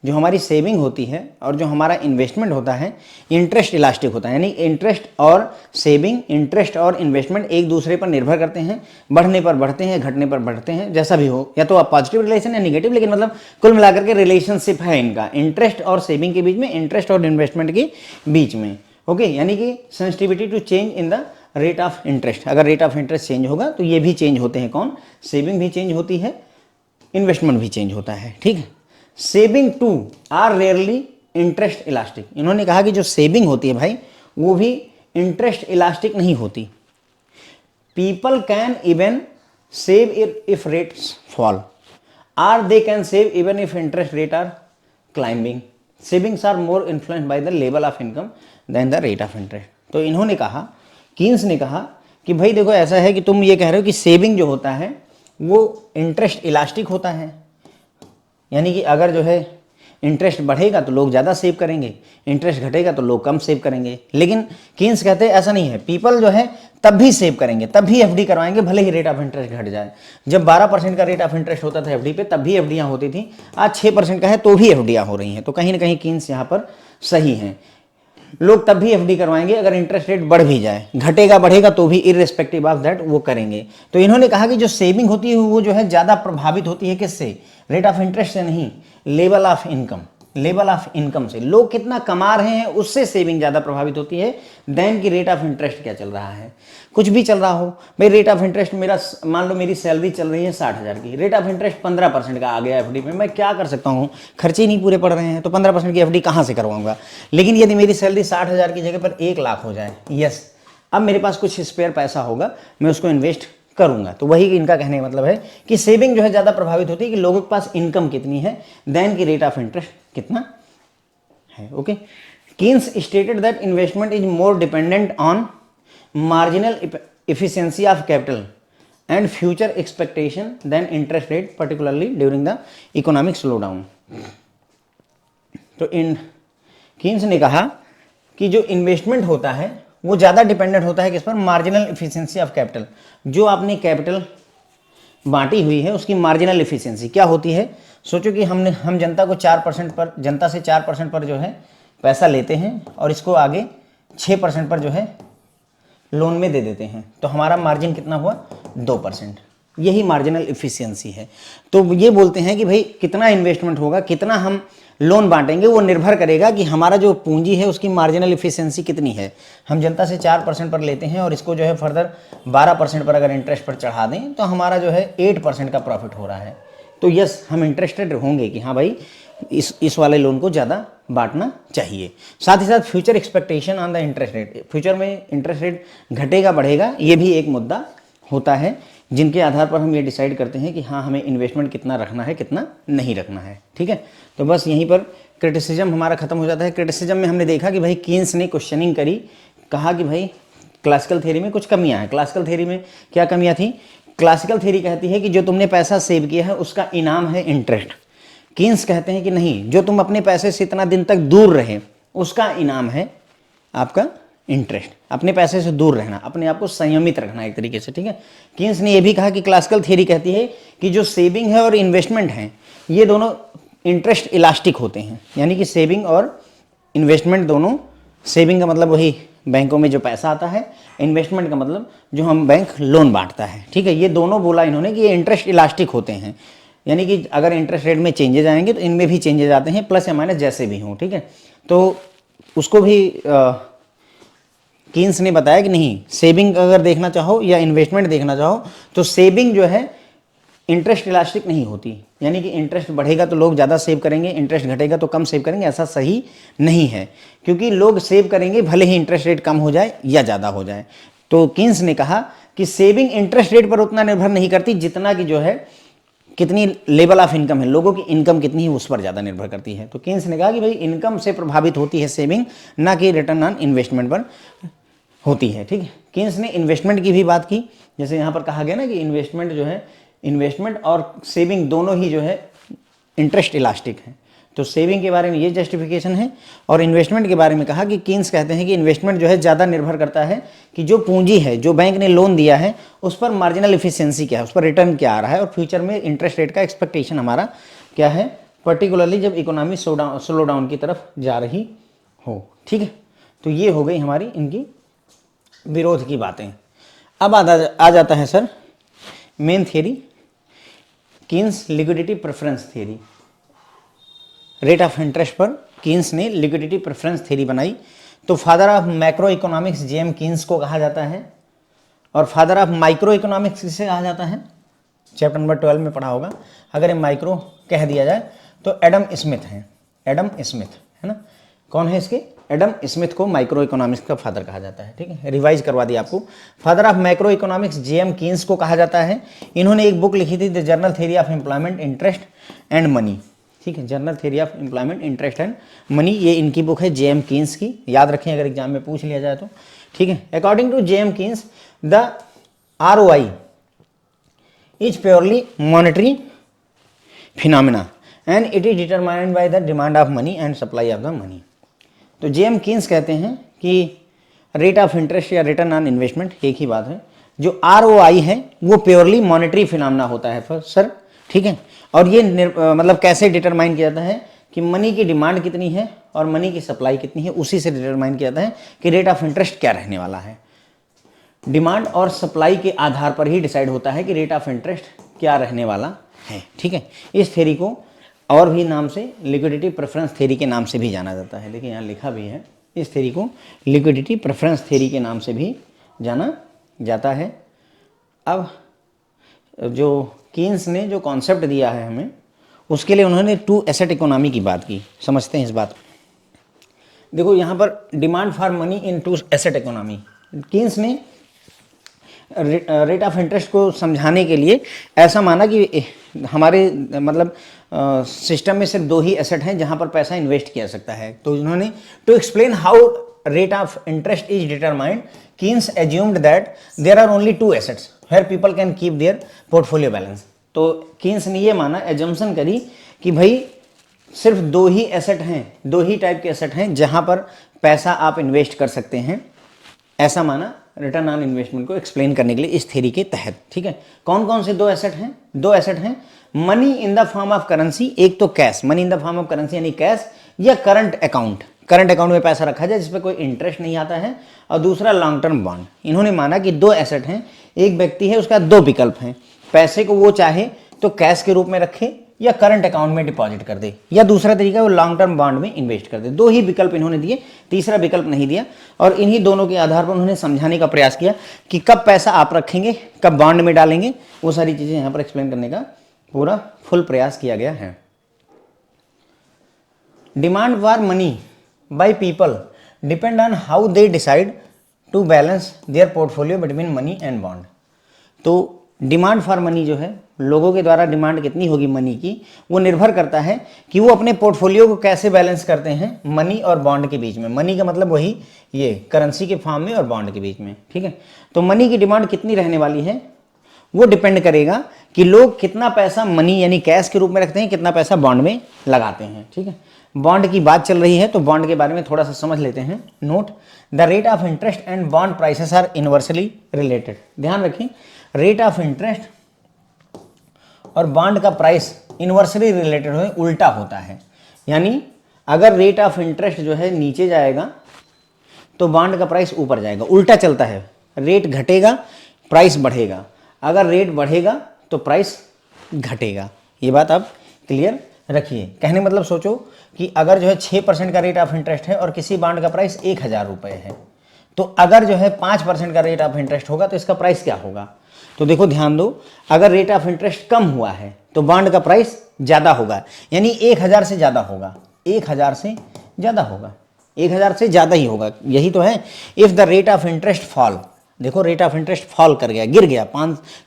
जो हमारी सेविंग होती है और जो हमारा इन्वेस्टमेंट होता है इंटरेस्ट इलास्टिक होता है, यानी इंटरेस्ट और सेविंग, इंटरेस्ट और इन्वेस्टमेंट एक दूसरे पर निर्भर करते हैं, बढ़ने पर बढ़ते हैं, घटने पर बढ़ते हैं, जैसा भी हो, या तो आप पॉजिटिव रिलेशन या निगेटिव, लेकिन मतलब कुल मिलाकर के रिलेशनशिप है इनका इंटरेस्ट और सेविंग के बीच में, इंटरेस्ट और इन्वेस्टमेंट के बीच में। ओके, यानी कि sensitivity to change in the rate of interest, अगर रेट ऑफ इंटरेस्ट चेंज होगा तो ये भी चेंज होते हैं, कौन, सेविंग भी चेंज होती है, इन्वेस्टमेंट भी चेंज होता है, ठीक है। Saving too are rarely interest elastic, इन्होंने कहा कि जो सेविंग होती है भाई वो भी इंटरेस्ट इलास्टिक नहीं होती। People can even save if rates fall, or they can save even if interest rate are climbing, savings are more influenced by the level of income than the rate of interest. तो इन्होंने कहा, Keynes ने कहा कि भाई देखो ऐसा है कि तुम ये कह रहे हो कि सेविंग जो होता है वो इंटरेस्ट इलास्टिक होता है, यानी कि अगर जो है इंटरेस्ट बढ़ेगा तो लोग ज़्यादा सेव करेंगे, इंटरेस्ट घटेगा तो लोग कम सेव करेंगे। लेकिन कीन्स कहते हैं ऐसा नहीं है, पीपल जो है तब भी सेव करेंगे, तब भी एफडी करवाएंगे भले ही रेट ऑफ इंटरेस्ट घट जाए। जब 12% का रेट ऑफ इंटरेस्ट होता था एफडी पे तब भी एफडियाँ होती थी, आज 6% का है तो भी एफडियाँ हो रही हैं। तो कहीं ना कहीं कीन्स यहाँ पर सही हैं, लोग तब भी एफडी करवाएंगे अगर इंटरेस्ट रेट बढ़ भी जाए, घटेगा बढ़ेगा तो भी इररिस्पेक्टिव ऑफ दैट वो करेंगे। तो इन्होंने कहा कि जो सेविंग होती है वो जो है ज़्यादा प्रभावित होती है किससे, रेट ऑफ इंटरेस्ट से नहीं, level of income, level of income से, लोग कितना कमा रहे हैं उससे सेविंग ज़्यादा प्रभावित होती है देन की रेट ऑफ इंटरेस्ट क्या चल रहा है। कुछ भी चल रहा हो भाई, रेट ऑफ इंटरेस्ट मेरा, मान लो मेरी सैलरी चल रही है 60,000 की, रेट ऑफ इंटरेस्ट 15% का आ गया एफडी में, मैं क्या कर सकता हूँ, खर्चे ही नहीं पूरे पड़ रहे हैं तो 15% की एफडी कहाँ से करवाऊंगा। लेकिन यदि मेरी सैलरी 60,000 की जगह पर 1 लाख हो जाए, यस, अब मेरे पास कुछ स्पेयर पैसा होगा, मैं उसको इन्वेस्ट करूंगा। तो वही इनका कहने का मतलब है कि सेविंग जो है ज़्यादा प्रभावित होती है कि लोगों के पास इनकम कितनी है देन की रेट ऑफ इंटरेस्ट कितना है। Okay, Keynes stated that investment is more dependent on marginal efficiency of capital and future expectation than interest rate, particularly during the economic slowdown। तो इन कीन्स ने कहा कि जो इन्वेस्टमेंट होता है वो ज़्यादा डिपेंडेंट होता है किस पर, मार्जिनल एफिशिएंसी ऑफ कैपिटल, जो आपने कैपिटल बांटी हुई है उसकी मार्जिनल एफिशिएंसी क्या होती है। सोचो कि हम जनता को 4% पर, जनता से 4% पर जो है पैसा लेते हैं और इसको आगे 6% पर जो है लोन में दे देते हैं, तो हमारा मार्जिन कितना हुआ, 2%, यही मार्जिनल एफिशिएंसी है। तो ये बोलते हैं कि भाई कितना इन्वेस्टमेंट होगा, कितना हम लोन बांटेंगे, वो निर्भर करेगा कि हमारा जो पूंजी है उसकी मार्जिनल एफिशिएंसी कितनी है। हम जनता से 4% पर लेते हैं और इसको जो है फर्दर 12% पर अगर इंटरेस्ट पर चढ़ा दें तो हमारा जो है 8% का प्रॉफिट हो रहा है। तो यस, हम इंटरेस्टेड होंगे कि हाँ भाई इस वाले लोन को ज़्यादा बांटना चाहिए। साथ ही साथ future expectation on the interest rate, future में इंटरेस्ट रेट घटेगा बढ़ेगा, ये भी एक मुद्दा होता है जिनके आधार पर हम ये डिसाइड करते हैं कि हाँ हमें इन्वेस्टमेंट कितना रखना है कितना नहीं रखना है। ठीक है, तो बस यहीं पर क्रिटिसिज्म हमारा खत्म हो जाता है। क्रिटिसिज्म में हमने देखा कि भाई कीन्स ने क्वेश्चनिंग करी, कहा कि भाई क्लासिकल थ्योरी में कुछ कमियां हैं। क्लासिकल थ्योरी में क्या कमियां थी, क्लासिकल थ्योरी कहती है कि जो तुमने पैसा सेव किया है उसका इनाम है इंटरेस्ट। कीन्स कहते हैं कि नहीं, जो तुम अपने पैसे से इतना दिन तक दूर रहे उसका इनाम है आपका इंटरेस्ट। अपने पैसे से दूर रहना, अपने आप को संयमित रखना एक तरीके से। ठीक है, कीन्स ने यह भी कहा कि क्लासिकल थ्योरी कहती है कि जो सेविंग है और इन्वेस्टमेंट है ये दोनों इंटरेस्ट इलास्टिक होते हैं, यानी कि सेविंग और इन्वेस्टमेंट दोनों, सेविंग का मतलब वही बैंकों में जो पैसा आता है, इन्वेस्टमेंट का मतलब जो हम बैंक लोन बांटता है। ठीक है, ये दोनों बोला इन्होंने कि ये इंटरेस्ट इलास्टिक होते हैं, यानी कि अगर इंटरेस्ट रेट में चेंजेज आएंगे तो इनमें भी चेंजेज आते हैं, प्लस या माइनस जैसे भी हों। ठीक है, तो उसको भी कीन्स ने बताया कि नहीं, सेविंग अगर देखना चाहो या इन्वेस्टमेंट देखना चाहो तो सेविंग जो है इंटरेस्ट इलास्टिक नहीं होती, यानी कि इंटरेस्ट बढ़ेगा तो लोग ज़्यादा सेव करेंगे, इंटरेस्ट घटेगा तो कम सेव करेंगे, ऐसा सही नहीं है, क्योंकि लोग सेव करेंगे भले ही इंटरेस्ट रेट कम हो जाए या ज़्यादा हो जाए। तो कीन्स ने कहा कि सेविंग इंटरेस्ट रेट पर उतना निर्भर नहीं करती जितना कि जो है कितनी लेवल ऑफ इनकम है, लोगों की इनकम कितनी है उस पर ज़्यादा निर्भर करती है। तो कीन्स ने कहा कि भाई इनकम से प्रभावित होती है सेविंग, ना कि रिटर्न ऑन इन्वेस्टमेंट पर होती है। ठीक है, कीन्स ने इन्वेस्टमेंट की भी बात की, जैसे यहाँ पर कहा गया ना कि इन्वेस्टमेंट जो है, इन्वेस्टमेंट और सेविंग दोनों ही जो है इंटरेस्ट इलास्टिक है। तो सेविंग के बारे में ये जस्टिफिकेशन है, और इन्वेस्टमेंट के बारे में कहा कि कीन्स कहते हैं कि इन्वेस्टमेंट जो है ज़्यादा निर्भर करता है कि जो पूंजी है, जो बैंक ने लोन दिया है उस पर मार्जिनल एफिशिएंसी क्या है, उस पर रिटर्न क्या आ रहा है, और फ्यूचर में इंटरेस्ट रेट का एक्सपेक्टेशन हमारा क्या है, पर्टिकुलरली जब इकोनॉमी स्लो डाउन की तरफ जा रही हो। ठीक है, तो ये हो गई हमारी इनकी विरोध की बातें। अब आ जाता है sir main theory, Keynes liquidity preference theory. Rate of interest पर कीन्स ने लिक्विडिटी प्रेफरेंस थियरी बनाई। तो father of macro economics JM Keynes को कहा जाता है, और फादर ऑफ माइक्रो इकोनॉमिक्स किसे कहा जाता है, चैप्टर नंबर 12 में पढ़ा होगा। अगर ये माइक्रो कह दिया जाए तो एडम स्मिथ हैं, एडम स्मिथ है ना। कौन है इसके, एडम स्मिथ को माइक्रो इकोनॉमिक्स का फादर कहा जाता है। ठीक है, रिवाइज करवा दिया आपको। Father of macro economics JM Keynes को कहा जाता है। इन्होंने एक बुक लिखी थी the journal theory of employment interest and money. ठीक है, journal theory of employment interest and money, ये इनकी बुक है जेएम कीन्स की, याद रखें अगर एग्जाम में पूछ लिया जाए तो। ठीक है, according to J M Keynes the ROI is purely monetary phenomena and it is determined by the demand of money and supply of the money। तो जेएम कीन्स कहते हैं कि रेट ऑफ इंटरेस्ट या रिटर्न ऑन इन्वेस्टमेंट एक ही बात है। जो ROI है वो प्योरली मॉनेटरी फिनोमेना होता है सर। ठीक है, और ये मतलब कैसे डिटरमाइन किया जाता है कि मनी की डिमांड कितनी है और मनी की सप्लाई कितनी है, उसी से डिटरमाइन किया जाता है कि रेट ऑफ इंटरेस्ट क्या रहने वाला है। डिमांड और सप्लाई के आधार पर ही डिसाइड होता है कि रेट ऑफ इंटरेस्ट क्या रहने वाला है। ठीक है, इस थ्योरी को और भी नाम से लिक्विडिटी प्रेफरेंस थ्योरी के नाम से भी जाना जाता है। देखिए यहाँ लिखा भी है, इस थ्योरी को लिक्विडिटी प्रेफरेंस थ्योरी के नाम से भी जाना जाता है। अब जो कीन्स ने जो कॉन्सेप्ट दिया है हमें, उसके लिए उन्होंने 2 एसेट इकोनॉमी की बात की। समझते हैं इस बात। देखो यहाँ पर demand for money in 2 asset economy, Keynes ने रेट ऑफ इंटरेस्ट को समझाने के लिए ऐसा माना कि हमारे मतलब सिस्टम में सिर्फ 2 ही एसेट हैं जहां पर पैसा इन्वेस्ट किया जा सकता है। तो उन्होंने to explain how rate of interest is determined, Keynes assumed that there are only 2 assets where people can keep their portfolio balance. तो कीन्स ने ये माना, एजम्पशन करी कि भाई सिर्फ 2 ही एसेट हैं, 2 ही टाइप के एसेट हैं जहां पर पैसा आप इन्वेस्ट कर सकते हैं। ऐसा माना रिटर्न ऑन इन्वेस्टमेंट को एक्सप्लेन करने के लिए इस थ्योरी के तहत। ठीक है, कौन कौन से 2 एसेट हैं, 2 एसेट हैं, money in the form of currency, एक तो cash, money in the form of currency यानी कैश, या करंट अकाउंट, करंट अकाउंट में पैसा रखा जाए जिसपे कोई इंटरेस्ट नहीं आता है, और दूसरा लॉन्ग टर्म बॉन्ड। इन्होंने माना कि 2 एसेट हैं, एक व्यक्ति है उसका 2 विकल्प हैं, पैसे को वो चाहे तो कैश के रूप में रखे या करंट अकाउंट में डिपॉजिट कर दे, या दूसरा तरीका वो लॉन्ग टर्म बॉन्ड में इन्वेस्ट कर दे। 2 ही विकल्प इन्होंने दिए, तीसरा विकल्प नहीं दिया। और इन्हीं दोनों के आधार पर उन्होंने समझाने का प्रयास किया कि कब पैसा आप रखेंगे, कब बॉन्ड में डालेंगे, वो सारी चीजें यहां पर एक्सप्लेन करने का पूरा फुल प्रयास किया गया है। Demand for money by people depend on how they decide to balance their portfolio between money and bond. तो डिमांड फॉर मनी जो है, लोगों के द्वारा डिमांड कितनी होगी मनी की, वो निर्भर करता है कि वो अपने पोर्टफोलियो को कैसे बैलेंस करते हैं मनी और बॉन्ड के बीच में। मनी का मतलब वही ये करेंसी के फॉर्म में और बॉन्ड के बीच में। ठीक है, तो मनी की डिमांड कितनी रहने वाली है वो डिपेंड करेगा कि लोग कितना पैसा मनी यानी कैश के रूप में रखते हैं, कितना पैसा बॉन्ड में लगाते हैं। ठीक है, बॉन्ड की बात चल रही है तो बॉन्ड के बारे में थोड़ा सा समझ लेते हैं। Note, the rate of interest and bond prices are inversely related. ध्यान रखें, रेट ऑफ इंटरेस्ट और बॉन्ड का प्राइस इनवर्सली रिलेटेड है, उल्टा होता है। यानी अगर रेट ऑफ इंटरेस्ट जो है नीचे जाएगा तो बॉन्ड का प्राइस ऊपर जाएगा, उल्टा चलता है। रेट घटेगा, प्राइस बढ़ेगा, अगर रेट बढ़ेगा तो प्राइस घटेगा। ये बात आप क्लियर रखिए। कहने मतलब सोचो कि अगर जो है 6% का रेट ऑफ इंटरेस्ट है और किसी बॉन्ड का प्राइस 1000 रुपये है, तो अगर जो है 5% का रेट ऑफ इंटरेस्ट होगा तो इसका प्राइस क्या होगा। तो देखो ध्यान दो, अगर रेट ऑफ इंटरेस्ट कम हुआ है तो बॉन्ड का प्राइस ज़्यादा होगा, यानी 1000 से ज़्यादा होगा, 1000 से ज़्यादा होगा, 1000 से ज़्यादा ही होगा। यही तो है। If the rate of interest fall, देखो रेट ऑफ इंटरेस्ट फॉल कर गया, गिर गया,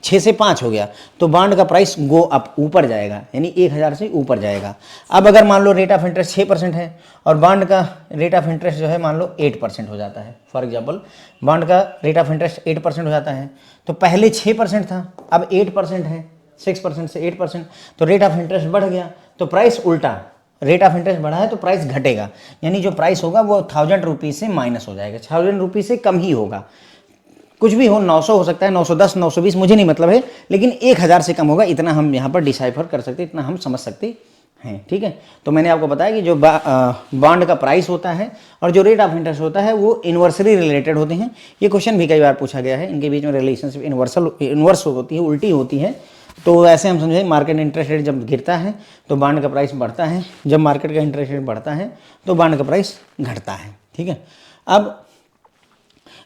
6 से 5 हो गया, तो बॉन्ड का प्राइस गो अप, ऊपर जाएगा, यानी 1000 से ऊपर जाएगा। अब अगर मान लो रेट ऑफ इंटरेस्ट 6% है और बॉन्ड का रेट ऑफ इंटरेस्ट जो है मान लो 8% हो जाता है, फॉर एग्जाम्पल बॉन्ड का रेट ऑफ इंटरेस्ट 8% हो जाता है, तो पहले 6% था, अब 8% है, 6% से 8%, तो रेट ऑफ इंटरेस्ट बढ़ गया, तो प्राइस उल्टा, रेट ऑफ इंटरेस्ट बढ़ा है तो प्राइस घटेगा, यानी जो प्राइस होगा वो 1000 रुपीज़ से माइनस हो जाएगा, 1000 रुपीज़ से कम ही होगा। कुछ भी हो, 900 हो सकता है, 910, 920, मुझे नहीं मतलब है, लेकिन 1000 से कम होगा, इतना हम यहाँ पर डिसाइफर कर सकते, इतना हम समझ सकते हैं, ठीक है। तो मैंने आपको बताया कि जो बॉन्ड का प्राइस होता है और जो रेट ऑफ इंटरेस्ट होता है वो इन्वर्सली रिलेटेड होते हैं। ये क्वेश्चन भी कई बार पूछा गया है, इनके बीच में रिलेशनशिप इन्वर्स होती है, उल्टी होती है। तो ऐसे हम समझें मार्केट इंटरेस्ट रेट जब गिरता है तो बॉन्ड का प्राइस बढ़ता है, जब मार्केट का इंटरेस्ट रेट बढ़ता है तो बॉन्ड का प्राइस घटता है, ठीक है। अब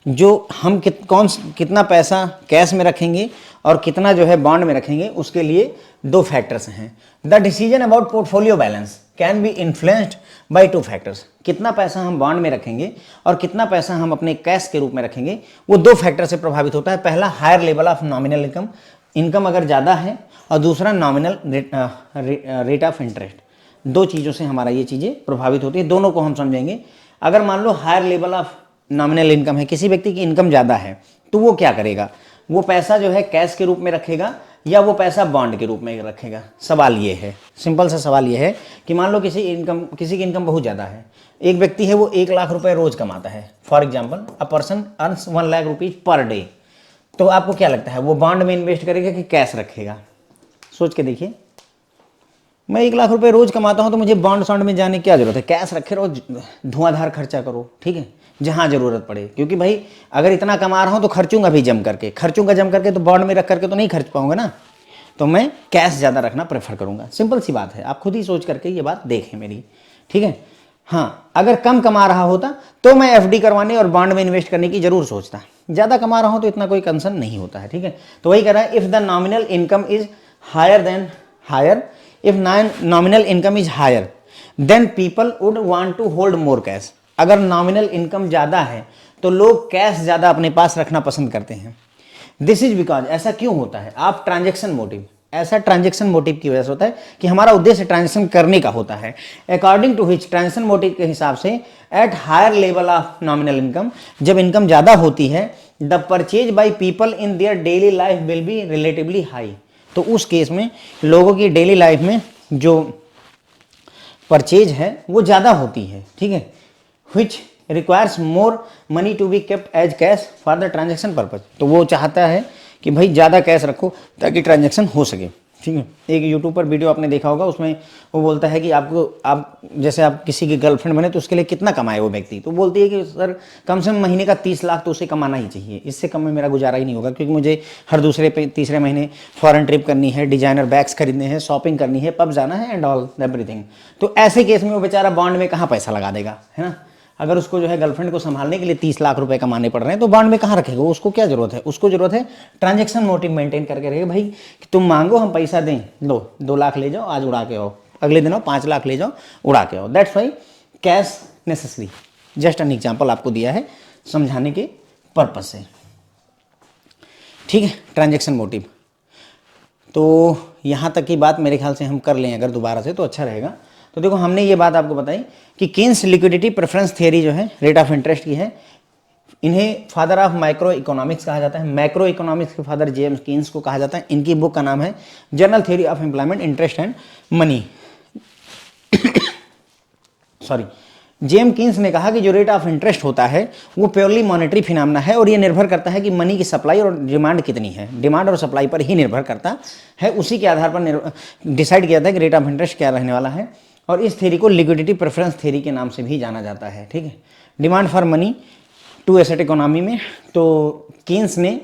जो हम कितना पैसा कैश में रखेंगे और कितना जो है बॉन्ड में रखेंगे, उसके लिए दो फैक्टर्स हैं। The decision about portfolio balance can be influenced by two factors. कितना पैसा हम बॉन्ड में रखेंगे और कितना पैसा हम अपने कैश के रूप में रखेंगे, वो दो फैक्टर से प्रभावित होता है। पहला, higher level of nominal income, income अगर ज़्यादा है, और दूसरा नॉमिनल रेट ऑफ इंटरेस्ट। दो चीज़ों से हमारा ये चीज़ें प्रभावित होती है, दोनों को हम समझेंगे। अगर मान लो higher level of nominal income है, किसी व्यक्ति की इनकम ज़्यादा है, तो वो क्या करेगा, वो पैसा जो है कैश के रूप में रखेगा या वो पैसा बॉन्ड के रूप में रखेगा। सवाल ये है, सिंपल सा सवाल ये है कि मान लो किसी की इनकम बहुत ज़्यादा है, एक व्यक्ति है वो 1 लाख रुपए रोज कमाता है, for example a person earns 1 lakh rupees per day. तो आपको क्या लगता है, वो बॉन्ड में इन्वेस्ट करेगा कि कैश रखेगा? सोच के देखिए। मैं 1 लाख रुपए रोज कमाता हूं तो मुझे बॉन्ड सॉन्ड में जाने की क्या जरूरत है? कैश रखे रहो, धुआंधार खर्चा करो, ठीक है, जहां जरूरत पड़े। क्योंकि भाई अगर इतना कमा रहा हूं तो खर्चूंगा भी जम करके, तो बॉन्ड में रख करके तो नहीं खर्च पाऊंगा ना। तो मैं कैश ज़्यादा रखना प्रेफर करूंगा। सिंपल सी बात है, आप खुद ही सोच करके ये बात देखें मेरी, ठीक है। हाँ, अगर कम कमा रहा होता तो मैं एफडी करवाने और बॉन्ड में इन्वेस्ट करने की जरूर सोचता। ज़्यादा कमा रहा हूं तो इतना कोई कंसर्न नहीं होता है, ठीक है। तो वही कह रहा है, if the nominal income is higher if nominal income is higher then people would want to hold more cash. अगर नॉमिनल इनकम ज़्यादा है तो लोग कैश ज़्यादा अपने पास रखना पसंद करते हैं। दिस इज बिकॉज, ऐसा क्यों होता है? आप ट्रांजेक्शन मोटिव, ऐसा ट्रांजेक्शन मोटिव की वजह से होता है कि हमारा उद्देश्य ट्रांजेक्शन करने का होता है। According to which, transaction motive के हिसाब से, at higher level of nominal income, जब इनकम ज़्यादा होती है, the purchase by people in their daily life will be relatively high. तो उस केस में लोगों की डेली लाइफ में जो परचेज है वो ज़्यादा होती है, ठीक है, which requires more money to be kept as cash for the transaction purpose। तो वो चाहता है कि भाई ज़्यादा कैश रखो ताकि ट्रांजैक्शन हो सके, ठीक है। एक यूट्यूब पर वीडियो आपने देखा होगा, उसमें वो बोलता है कि आप जैसे आप किसी की गर्लफ्रेंड बने तो उसके लिए कितना कमाए वो व्यक्ति, तो बोलती है कि सर कम से कम महीने का 30 लाख तो उसे कमाना ही चाहिए, इससे कम में मेरा गुजारा ही नहीं होगा, क्योंकि मुझे हर दूसरे तीसरे महीने फॉरेन ट्रिप करनी है, डिजाइनर बैग्स खरीदने हैं, शॉपिंग करनी है, पब जाना है एंड ऑल एवरीथिंग। तो ऐसे केस में वो बेचारा बॉन्ड में कहाँ पैसा लगा देगा, है ना। अगर उसको जो है गर्लफ्रेंड को संभालने के लिए 30 लाख रुपए कमाने पड़ रहे हैं तो बॉन्ड में कहाँ रखेगा? उसको क्या जरूरत है? उसको जरूरत है ट्रांजैक्शन मोटिव मेंटेन करके रहे भाई, कि तुम मांगो हम पैसा दें, लो 2 लाख ले जाओ आज उड़ा के आओ, अगले दिन आओ 5 लाख ले जाओ उड़ा के आओ। That's why cash necessary. Just an example आपको दिया है समझाने के पर्पज से, ठीक है। ट्रांजैक्शन मोटिव, तो यहाँ तक की बात मेरे ख्याल से हम कर लें अगर दोबारा से तो अच्छा रहेगा। तो देखो, हमने ये बात आपको बताई कि केन्स लिक्विडिटी प्रेफरेंस थियरी जो है रेट ऑफ इंटरेस्ट की है, इन्हें फादर ऑफ माइक्रो इकोनॉमिक्स कहा जाता है। मैक्रो इकोनॉमिक्स के फादर जेम्स केन्स को कहा जाता है। इनकी बुक का नाम है general theory of employment, interest and money. Sorry, James Keynes ने कहा कि जो रेट ऑफ इंटरेस्ट होता है वो प्योरली मॉनेटरी फिनोमेना है और ये निर्भर करता है कि मनी की सप्लाई और डिमांड कितनी है, डिमांड और सप्लाई पर ही निर्भर करता है। उसी के आधार पर डिसाइड किया था कि रेट ऑफ इंटरेस्ट क्या रहने वाला है, और इस थ्योरी को लिक्विडिटी प्रेफरेंस थ्योरी के नाम से भी जाना जाता है, ठीक है। Demand for money to asset economy में तो केन्स ने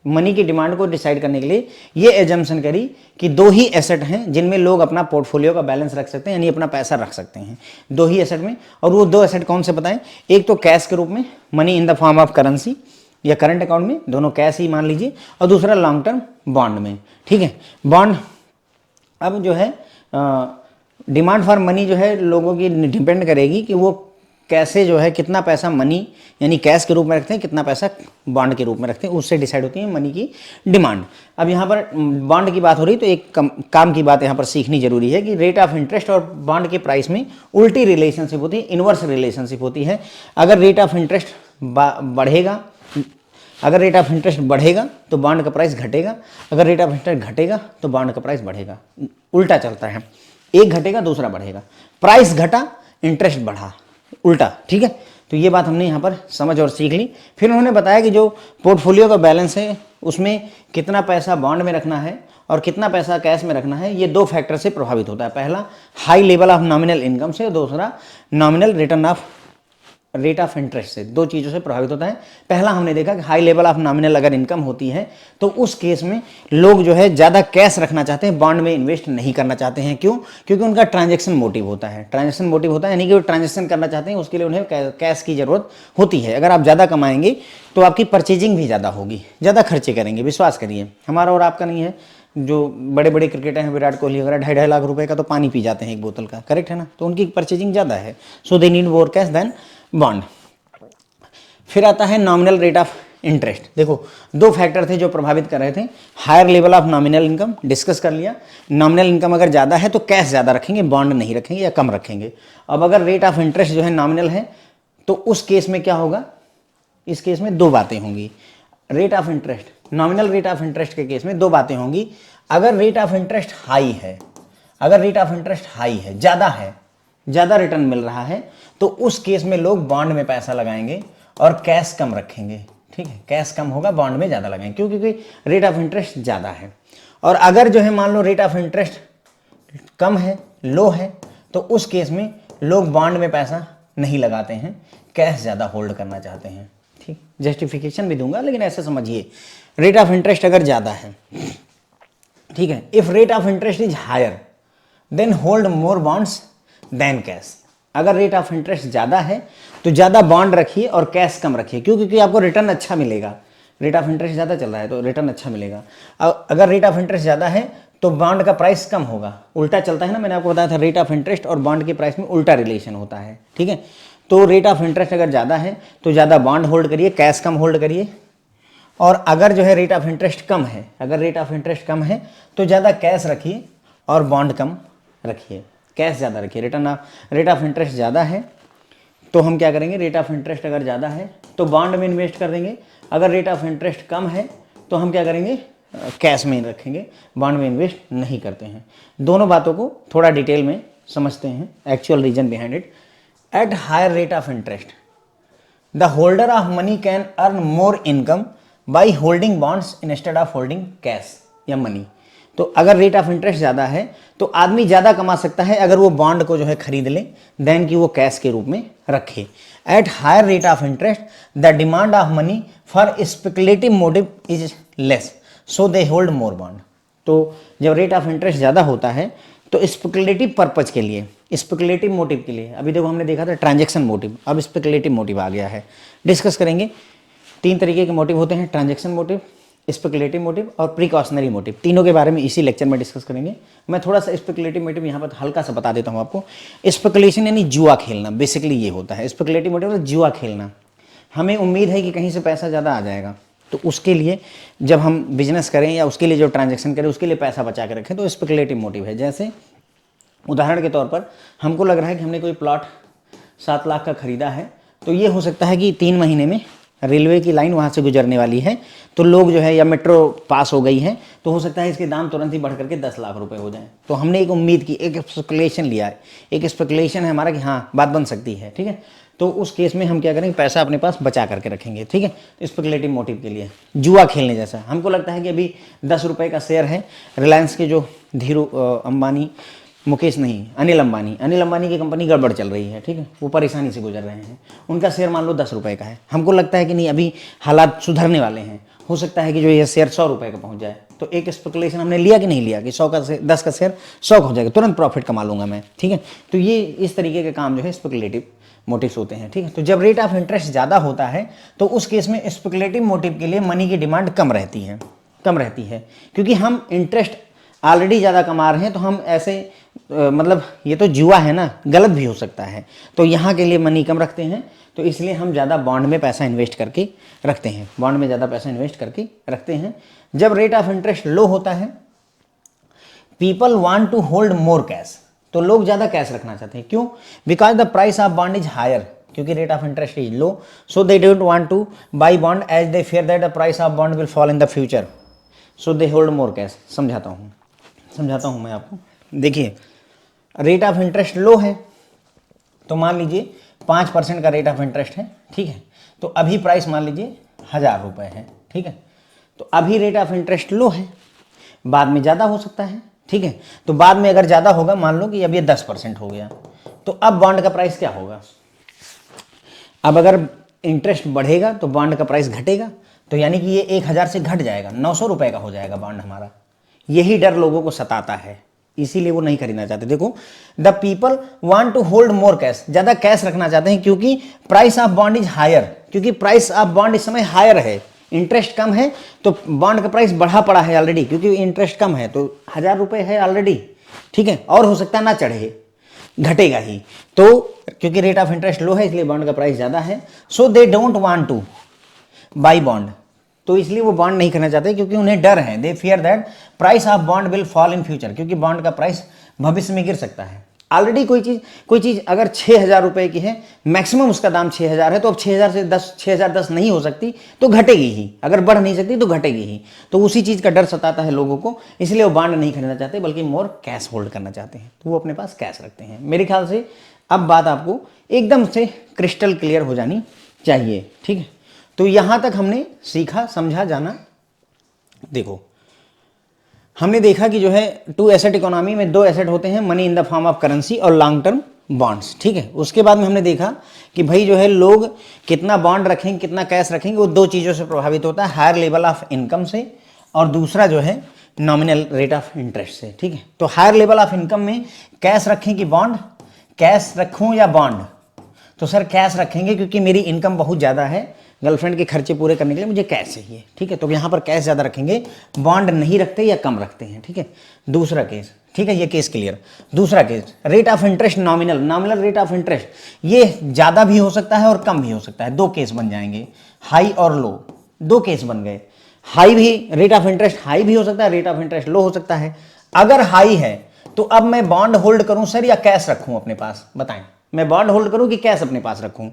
मनी की डिमांड को डिसाइड करने के लिए ये एजम्पशन करी कि 2 ही एसेट हैं जिनमें लोग अपना पोर्टफोलियो का बैलेंस रख सकते हैं, यानी अपना पैसा रख सकते हैं 2 ही एसेट में। और वो 2 एसेट कौन से बताएं? एक तो कैश के रूप में, money in the form of currency या करंट अकाउंट में, दोनों कैश ही मान लीजिए, और दूसरा लॉन्ग टर्म बॉन्ड में, ठीक है। बॉन्ड अब जो है डिमांड फॉर मनी जो है लोगों की डिपेंड करेगी कि वो कैसे जो है कितना पैसा मनी यानी कैश के रूप में रखते हैं, कितना पैसा बॉन्ड के रूप में रखते हैं, उससे डिसाइड होती है मनी की डिमांड। अब यहाँ पर बॉन्ड की बात हो रही तो एक काम की बात यहाँ पर सीखनी जरूरी है कि रेट ऑफ इंटरेस्ट और बॉन्ड के प्राइस में उल्टी रिलेशनशिप होती है, इन्वर्स रिलेशनशिप होती है। अगर रेट ऑफ इंटरेस्ट बढ़ेगा तो बॉन्ड का प्राइस घटेगा, अगर रेट ऑफ इंटरेस्ट घटेगा तो बॉन्ड का प्राइस बढ़ेगा। उल्टा चलता है, एक घटेगा दूसरा बढ़ेगा, प्राइस घटा इंटरेस्ट बढ़ा, उल्टा, ठीक है। तो ये बात हमने यहाँ पर समझ और सीख ली। फिर उन्होंने बताया कि जो पोर्टफोलियो का बैलेंस है उसमें कितना पैसा बॉन्ड में रखना है और कितना पैसा कैश में रखना है, ये दो फैक्टर से प्रभावित होता है। पहला high level of nominal income से, दूसरा नॉमिनल रेट ऑफ इंटरेस्ट से। दो चीज़ों से प्रभावित होता है। पहला हमने देखा कि हाई लेवल ऑफ नॉमिनल अगर इनकम होती है तो उस केस में लोग जो है ज़्यादा कैश रखना चाहते हैं, बॉन्ड में इन्वेस्ट नहीं करना चाहते हैं। क्यों? क्योंकि उनका ट्रांजैक्शन मोटिव होता है। ट्रांजैक्शन मोटिव होता है यानी कि वो ट्रांजैक्शन करना चाहते हैं, उसके लिए उन्हें कैश की ज़रूरत होती है। अगर आप ज़्यादा कमाएंगे तो आपकी परचेजिंग भी ज़्यादा होगी, ज़्यादा खर्चे करेंगे। विश्वास करिए, हमारा और आपका नहीं है। जो बड़े बड़े क्रिकेटर हैं, विराट कोहली वगैरह, 2.5 लाख रुपए का तो पानी पी जाते हैं एक बोतल का, करेक्ट है ना? तो उनकी परचेजिंग ज़्यादा है, so they need more cash than bond. फिर आता है नॉमिनल रेट ऑफ इंटरेस्ट। देखो दो फैक्टर थे जो प्रभावित कर रहे थे। Higher level of nominal income discuss कर लिया। नॉमिनल इनकम अगर ज़्यादा है तो कैश ज़्यादा रखेंगे, बॉन्ड नहीं रखेंगे या कम रखेंगे। अब अगर रेट ऑफ इंटरेस्ट जो है नॉमिनल है तो उस केस में क्या होगा? इस केस में दो बातें होंगी। Rate of interest, nominal rate of interest के केस में दो बातें होंगी। अगर रेट ऑफ इंटरेस्ट हाई है, अगर रेट ऑफ इंटरेस्ट हाई है, ज़्यादा रिटर्न मिल रहा है, तो उस केस में लोग बॉन्ड में पैसा लगाएंगे और कैश कम रखेंगे। ठीक है, कैश कम होगा, बॉन्ड में ज़्यादा लगाएंगे, क्योंकि रेट ऑफ इंटरेस्ट ज़्यादा है। और अगर जो है मान लो रेट ऑफ इंटरेस्ट कम है, लो है, तो उस केस में लोग बॉन्ड में पैसा नहीं लगाते हैं, कैश ज़्यादा होल्ड करना चाहते हैं। ठीक, जस्टिफिकेशन भी दूंगा, लेकिन ऐसे समझिए रेट ऑफ इंटरेस्ट अगर ज़्यादा है, ठीक है, if rate of interest is higher then hold more bonds than cash. अगर रेट ऑफ इंटरेस्ट ज़्यादा है तो ज़्यादा बॉन्ड रखिए और कैश कम रखिए। क्यों? क्योंकि आपको रिटर्न अच्छा मिलेगा। रेट ऑफ इंटरेस्ट ज़्यादा चल रहा है तो रिटर्न अच्छा मिलेगा। अगर रेट ऑफ इंटरेस्ट ज़्यादा है तो बॉन्ड का प्राइस कम होगा। उल्टा चलता है ना, मैंने आपको बताया था रेट ऑफ इंटरेस्ट और बॉन्ड के प्राइस में उल्टा रिलेशन होता है। ठीक है, तो रेट ऑफ इंटरेस्ट अगर ज़्यादा है तो ज़्यादा बॉन्ड होल्ड करिए, कैश कम होल्ड करिए। और अगर जो है रेट ऑफ इंटरेस्ट कम है, अगर रेट ऑफ इंटरेस्ट कम है तो ज़्यादा कैश रखिए और बॉन्ड कम रखिए, कैश ज़्यादा रखिए। रेट ऑफ इंटरेस्ट ज़्यादा है तो हम क्या करेंगे? रेट ऑफ इंटरेस्ट अगर ज़्यादा है तो बॉन्ड में इन्वेस्ट कर देंगे। अगर रेट ऑफ इंटरेस्ट कम है तो हम क्या करेंगे? कैश में रखेंगे, बॉन्ड में इन्वेस्ट नहीं करते हैं। दोनों बातों को थोड़ा डिटेल में समझते हैं, actual reason behind it. At higher rate of interest the holder of money can earn more income by holding bonds instead of holding cash या मनी। तो अगर रेट ऑफ इंटरेस्ट ज़्यादा है तो आदमी ज़्यादा कमा सकता है अगर वो बॉन्ड को जो है खरीद ले देन कि वो कैश के रूप में रखे। At higher rate of interest the demand of money for speculative motive is less, so they hold more bond. तो जब रेट ऑफ इंटरेस्ट ज़्यादा होता है तो स्पेकुलेटिव पर्पज के लिए, स्पेकुलेटिव मोटिव के लिए, अभी देखो हमने देखा था ट्रांजैक्शन मोटिव, अब स्पेकुलेटिव मोटिव आ गया है। डिस्कस करेंगे। 3 तरीके के मोटिव होते हैं, ट्रांजैक्शन मोटिव, स्पेकुलेटिव मोटिव और प्रिकॉशनरी मोटिव। तीनों के बारे में इसी लेक्चर में डिस्कस करेंगे। मैं थोड़ा सा स्पेकुलेटिव मोटिव यहाँ पर हल्का सा बता देता हूँ आपको। स्पेकुलेशन यानी जुआ खेलना, बेसिकली ये होता है। स्पेकुलेटिव मोटिव मतलब जुआ खेलना। हमें उम्मीद है कि कहीं से पैसा ज़्यादा आ जाएगा, तो उसके लिए जब हम बिजनेस करें या उसके लिए जो ट्रांजैक्शन करें उसके लिए पैसा बचा के रखें, तो स्पेकुलेटिव मोटिव है। जैसे उदाहरण के तौर पर हमको लग रहा है कि हमने कोई प्लॉट 7 लाख का खरीदा है, तो ये हो सकता है कि 3 महीने में रेलवे की लाइन वहाँ से गुजरने वाली है, तो लोग जो है, या मेट्रो पास हो गई है, तो हो सकता है इसके दाम तुरंत ही बढ़ करके 10 लाख रुपए हो जाएं। तो हमने एक उम्मीद की, एक स्पेकुलेशन लिया है, एक स्पेकुलेशन है हमारा कि हाँ बात बन सकती है। ठीक है, तो उस केस में हम क्या करेंगे? पैसा अपने पास बचा करके रखेंगे। ठीक है, तो स्पेकुलेटिव मोटिव के लिए जुआ खेलने जैसा। हमको लगता है कि अभी 10 रुपये का शेयर है रिलायंस के, जो धीरू अंबानी, मुकेश नहीं, अनिल अंबानी की कंपनी गड़बड़ चल रही है। ठीक है, वो परेशानी से गुजर रहे हैं, उनका शेयर मान लो 10 रुपये का है। हमको लगता है कि नहीं अभी हालात सुधरने वाले हैं, हो सकता है कि जो ये शेयर 100 रुपये का पहुंच जाए। तो एक स्पेकुलेशन हमने लिया कि नहीं लिया कि 10 का शेयर 100 का हो जाएगा, तुरंत प्रॉफिट कमा लूंगा मैं। ठीक है, तो ये इस तरीके के काम जो है स्पेकुलेटिव मोटिव्स होते हैं। ठीक है, तो जब रेट ऑफ इंटरेस्ट ज़्यादा होता है तो उस केस में स्पेकुलेटिव मोटिव के लिए मनी की डिमांड कम रहती है, क्योंकि हम इंटरेस्ट ऑलरेडी ज़्यादा कमा रहे हैं। तो हम ऐसे मतलब ये तो जुआ है ना, गलत भी हो सकता है, तो यहाँ के लिए मनी कम रखते हैं, तो इसलिए हम ज़्यादा बॉन्ड में पैसा इन्वेस्ट करके रखते हैं, बॉन्ड में ज़्यादा पैसा इन्वेस्ट करके रखते हैं। जब रेट ऑफ इंटरेस्ट लो होता है, people want to hold more cash, तो लोग ज़्यादा कैश रखना चाहते हैं। क्यों? Because the price of bond is higher, क्योंकि rate of interest is low, so they don't want to buy bond as they fear that the price of bond will fall in the future, so they hold more cash. समझाता हूँ मैं आपको। देखिए, rate of interest लो है, तो मान लीजिए 5% का रेट ऑफ इंटरेस्ट है। ठीक है, तो अभी प्राइस मान लीजिए 1000 रुपये है। ठीक है, तो अभी रेट ऑफ इंटरेस्ट लो है, बाद में ज़्यादा हो सकता है, ठीक है। तो बाद में अगर ज़्यादा होगा, मान लो कि अब ये 10% हो गया, तो अब बॉन्ड का प्राइस क्या होगा? अब अगर इंटरेस्ट बढ़ेगा तो बॉन्ड का प्राइस घटेगा, तो यानी कि ये 1000 से घट जाएगा, 900 रुपये का हो जाएगा बॉन्ड हमारा। यही डर लोगों को सताता है, इसीलिए वो नहीं खरीदना चाहते। देखो, the people want to hold more cash, ज़्यादा कैश रखना चाहते हैं, क्योंकि price of bond is higher, क्योंकि प्राइस ऑफ बॉन्ड इस समय हायर है, इंटरेस्ट कम है, तो बॉन्ड का प्राइस बढ़ा पड़ा है ऑलरेडी, क्योंकि इंटरेस्ट कम है, तो 1000 रुपये है ऑलरेडी, ठीक है, और हो सकता है ना चढ़े, घटेगा ही। तो क्योंकि रेट ऑफ इंटरेस्ट लो है, इसलिए बॉन्ड का प्राइस ज़्यादा है। So they don't want to buy bond, तो इसलिए वो बॉन्ड नहीं करना चाहते, क्योंकि उन्हें डर है, दे fear that price of bond will fall in future, क्योंकि बॉन्ड का प्राइस भविष्य में गिर सकता है। ऑलरेडी कोई चीज़ अगर 6000 रुपये की है, मैक्सिमम उसका दाम 6000 है, तो अब 6010 नहीं हो सकती, तो घटेगी ही, अगर बढ़ नहीं सकती तो घटेगी ही। तो उसी चीज़ का डर सताता है लोगों को, इसलिए वो बॉन्ड नहीं खरीदना चाहते, बल्कि मोर कैश होल्ड करना चाहते हैं, तो वो अपने पास कैश रखते हैं। मेरे ख्याल से अब बात आपको एकदम से क्रिस्टल क्लियर हो जानी चाहिए, ठीक है। तो यहाँ तक हमने सीखा, समझा, जाना। देखो, हमने देखा कि जो है टू एसेट इकोनॉमी में 2 एसेट होते हैं, money in the form of currency और लॉन्ग टर्म बॉन्ड्स, ठीक है। उसके बाद में हमने देखा कि भाई जो है लोग कितना बॉन्ड रखेंगे, कितना कैश रखेंगे, वो 2 चीज़ों से प्रभावित होता है, हायर लेवल ऑफ इनकम से, और दूसरा जो है नॉमिनल रेट ऑफ इंटरेस्ट से, ठीक है। तो हायर लेवल ऑफ इनकम में कैश रखें कि बॉन्ड, कैश रखूँ या बॉन्ड? तो सर कैश रखेंगे, क्योंकि मेरी इनकम बहुत ज़्यादा है, गर्लफ्रेंड के खर्चे पूरे करने के लिए मुझे कैश चाहिए, ठीक है। तो यहाँ पर कैश ज़्यादा रखेंगे, बॉन्ड नहीं रखते या कम रखते हैं, ठीक है। दूसरा केस, ठीक है, ये केस क्लियर। दूसरा case, rate of interest nominal rate of interest, ये ज़्यादा भी हो सकता है और कम भी हो सकता है, 2 केस बन जाएंगे, हाई और लो, 2 केस बन गए। हाई भी, रेट ऑफ इंटरेस्ट हाई भी हो सकता है, रेट ऑफ इंटरेस्ट लो हो सकता है। अगर हाई है तो अब मैं बॉन्ड होल्ड करूं सर या कैश रखूं अपने पास, बताएं। मैं बॉन्ड होल्ड करूं कि कैश अपने पास रखूं?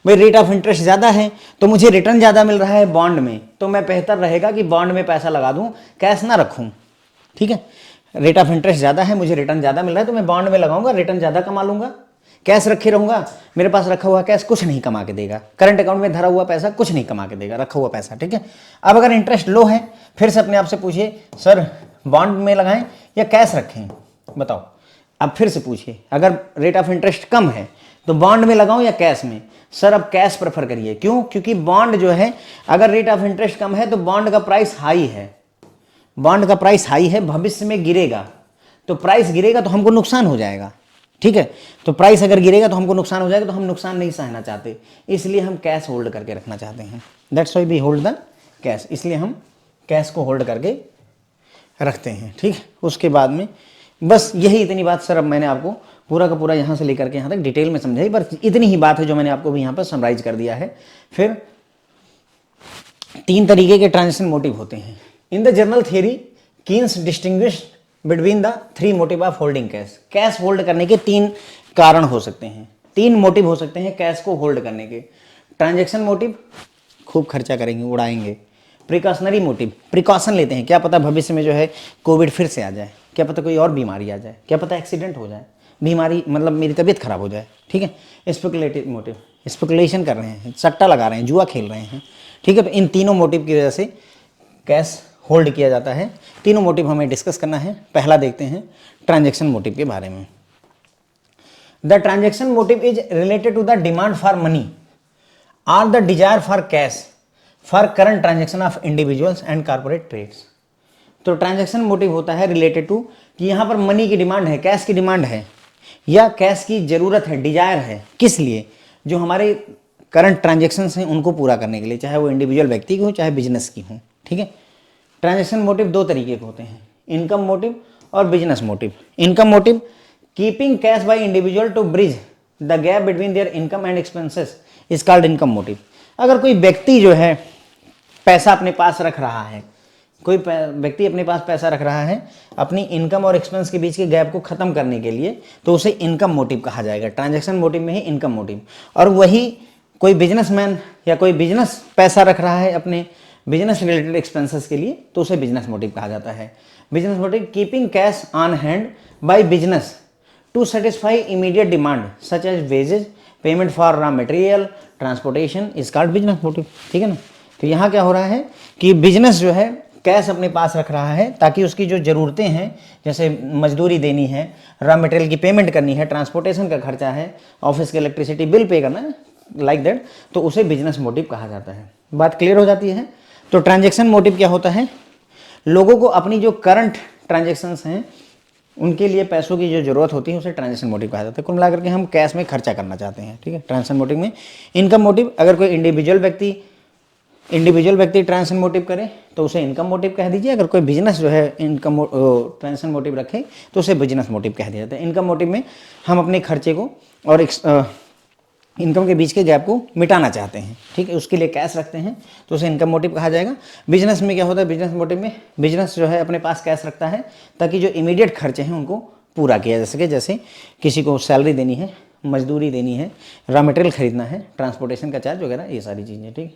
भाई रेट ऑफ इंटरेस्ट ज़्यादा है तो मुझे रिटर्न ज़्यादा मिल रहा है बॉन्ड में, तो मैं बेहतर रहेगा कि बॉन्ड में पैसा लगा दूं, कैश ना रखूं, ठीक है। रेट ऑफ इंटरेस्ट ज़्यादा है, मुझे रिटर्न ज़्यादा मिल रहा है, तो मैं बॉन्ड में लगाऊंगा, रिटर्न ज़्यादा कमा लूंगा। कैश रखे रहूंगा, मेरे पास रखा हुआ कैश कुछ नहीं कमा के देगा, करंट अकाउंट में धरा हुआ पैसा कुछ नहीं कमा के देगा, रखा हुआ पैसा, ठीक है। अब अगर इंटरेस्ट लो है, फिर से अपने आप से पूछिए सर बॉन्ड में लगाएं या कैश रखें, बताओ। अब फिर से पूछिए, अगर रेट ऑफ इंटरेस्ट कम है तो बॉन्ड में लगाऊं या कैश में? सर अब कैश प्रेफर करिए, क्यों? क्योंकि बॉन्ड जो है, अगर रेट ऑफ इंटरेस्ट कम है तो बॉन्ड का प्राइस हाई है, बॉन्ड का प्राइस हाई है, भविष्य में गिरेगा, तो प्राइस गिरेगा तो हमको नुकसान हो जाएगा, ठीक है। तो प्राइस अगर गिरेगा तो हमको नुकसान हो जाएगा, तो हम नुकसान नहीं सहना चाहते, इसलिए हम कैश होल्ड करके रखना चाहते हैं। That's why we hold the cash, इसलिए हम कैश को होल्ड करके रखते हैं, ठीक है। उसके बाद में बस यही इतनी बात सर, अब मैंने आपको पूरा का पूरा यहाँ से लेकर के यहाँ तक डिटेल में समझाई, पर इतनी ही बात है जो मैंने आपको भी यहाँ पर समराइज कर दिया है। फिर 3 तरीके के ट्रांजैक्शन मोटिव होते हैं। In the general theory Keynes distinguish between the 3 motive of holding cash. Cash hold करने के 3 कारण हो सकते हैं, 3 मोटिव हो सकते हैं कैश को होल्ड करने के। ट्रांजैक्शन मोटिव, खूब खर्चा करेंगे, उड़ाएंगे। प्रिकॉशनरी मोटिव, प्रिकॉशन लेते हैं, क्या पता भविष्य में जो है कोविड फिर से आ जाए, क्या पता कोई और बीमारी आ जाए, क्या पता एक्सीडेंट हो जाए, बीमारी मतलब मेरी तबीयत खराब हो जाए, ठीक है। स्पेकुलेटिव मोटिव, स्पेकुलेशन कर रहे हैं, सट्टा लगा रहे हैं, जुआ खेल रहे हैं, ठीक है। तो इन तीनों मोटिव की वजह से कैश होल्ड किया जाता है। तीनों मोटिव हमें डिस्कस करना है। पहला देखते हैं ट्रांजैक्शन मोटिव के बारे में। The transaction motive is related to the demand for money और the desire for cash for current transaction of individuals and corporate trades. तो ट्रांजैक्शन मोटिव होता है रिलेटेड टू कि यहाँ पर मनी की डिमांड है, कैश की डिमांड है, या कैश की ज़रूरत है, डिजायर है, किस लिए? जो हमारे करंट ट्रांजैक्शंस हैं उनको पूरा करने के लिए, चाहे वो इंडिविजुअल व्यक्ति की हो चाहे बिजनेस की हो, ठीक है। ट्रांजैक्शन मोटिव 2 तरीके के होते हैं, इनकम मोटिव और business motive. Income motive, keeping cash by individual to bridge the gap between their income and expenses is called income motive. अगर कोई व्यक्ति जो है पैसा अपने पास रख रहा है, कोई व्यक्ति अपने पास पैसा रख रहा है अपनी इनकम और एक्सपेंस के बीच के गैप को खत्म करने के लिए, तो उसे इनकम मोटिव कहा जाएगा। ट्रांजैक्शन मोटिव में ही इनकम मोटिव। और वही कोई बिजनेसमैन या कोई बिजनेस पैसा रख रहा है अपने बिजनेस रिलेटेड एक्सपेंसेस के लिए, तो उसे बिजनेस मोटिव कहा जाता है। Business motive, keeping cash on hand by business to satisfy immediate demand such as wages, payment for raw material, transportation is called business motive, ठीक है ना। तो यहाँ क्या हो रहा है कि बिजनेस जो है कैश अपने पास रख रहा है ताकि उसकी जो ज़रूरतें हैं, जैसे मजदूरी देनी है, रॉ मटेरियल की पेमेंट करनी है, ट्रांसपोर्टेशन का खर्चा है, ऑफिस के इलेक्ट्रिसिटी बिल पे करना है, लाइक दैट, तो उसे बिजनेस मोटिव कहा जाता है। बात क्लियर हो जाती है। तो ट्रांजैक्शन मोटिव क्या होता है? लोगों को अपनी जो करंट ट्रांजैक्शंस हैं उनके लिए पैसों की जो जरूरत होती है उसे ट्रांजैक्शन मोटिव कहा जाता है। कुल मिलाकर के हम कैश में खर्चा करना चाहते हैं, ठीक है। ट्रांजैक्शन मोटिव में इनकम मोटिव, अगर कोई इंडिविजुअल व्यक्ति ट्रांजैक्शन मोटिव करे तो उसे इनकम मोटिव कह दीजिए। अगर कोई बिजनेस जो है इनकम ट्रांजैक्शन मोटिव रखे तो उसे बिजनेस मोटिव कह दिया जाता है। इनकम मोटिव में हम अपने खर्चे को और इनकम के बीच के गैप को मिटाना चाहते हैं, ठीक है, उसके लिए कैश रखते हैं तो उसे इनकम मोटिव कहा जाएगा। बिजनेस में क्या होता है? बिजनेस मोटिव में बिजनेस जो है अपने पास कैश रखता है ताकि जो इमीडिएट खर्चे हैं उनको पूरा किया जा सके, जैसे किसी को सैलरी देनी है, मजदूरी देनी है, रॉ मटेरियल खरीदना है, ट्रांसपोर्टेशन का चार्ज वगैरह, ये सारी चीज़ें, ठीक है।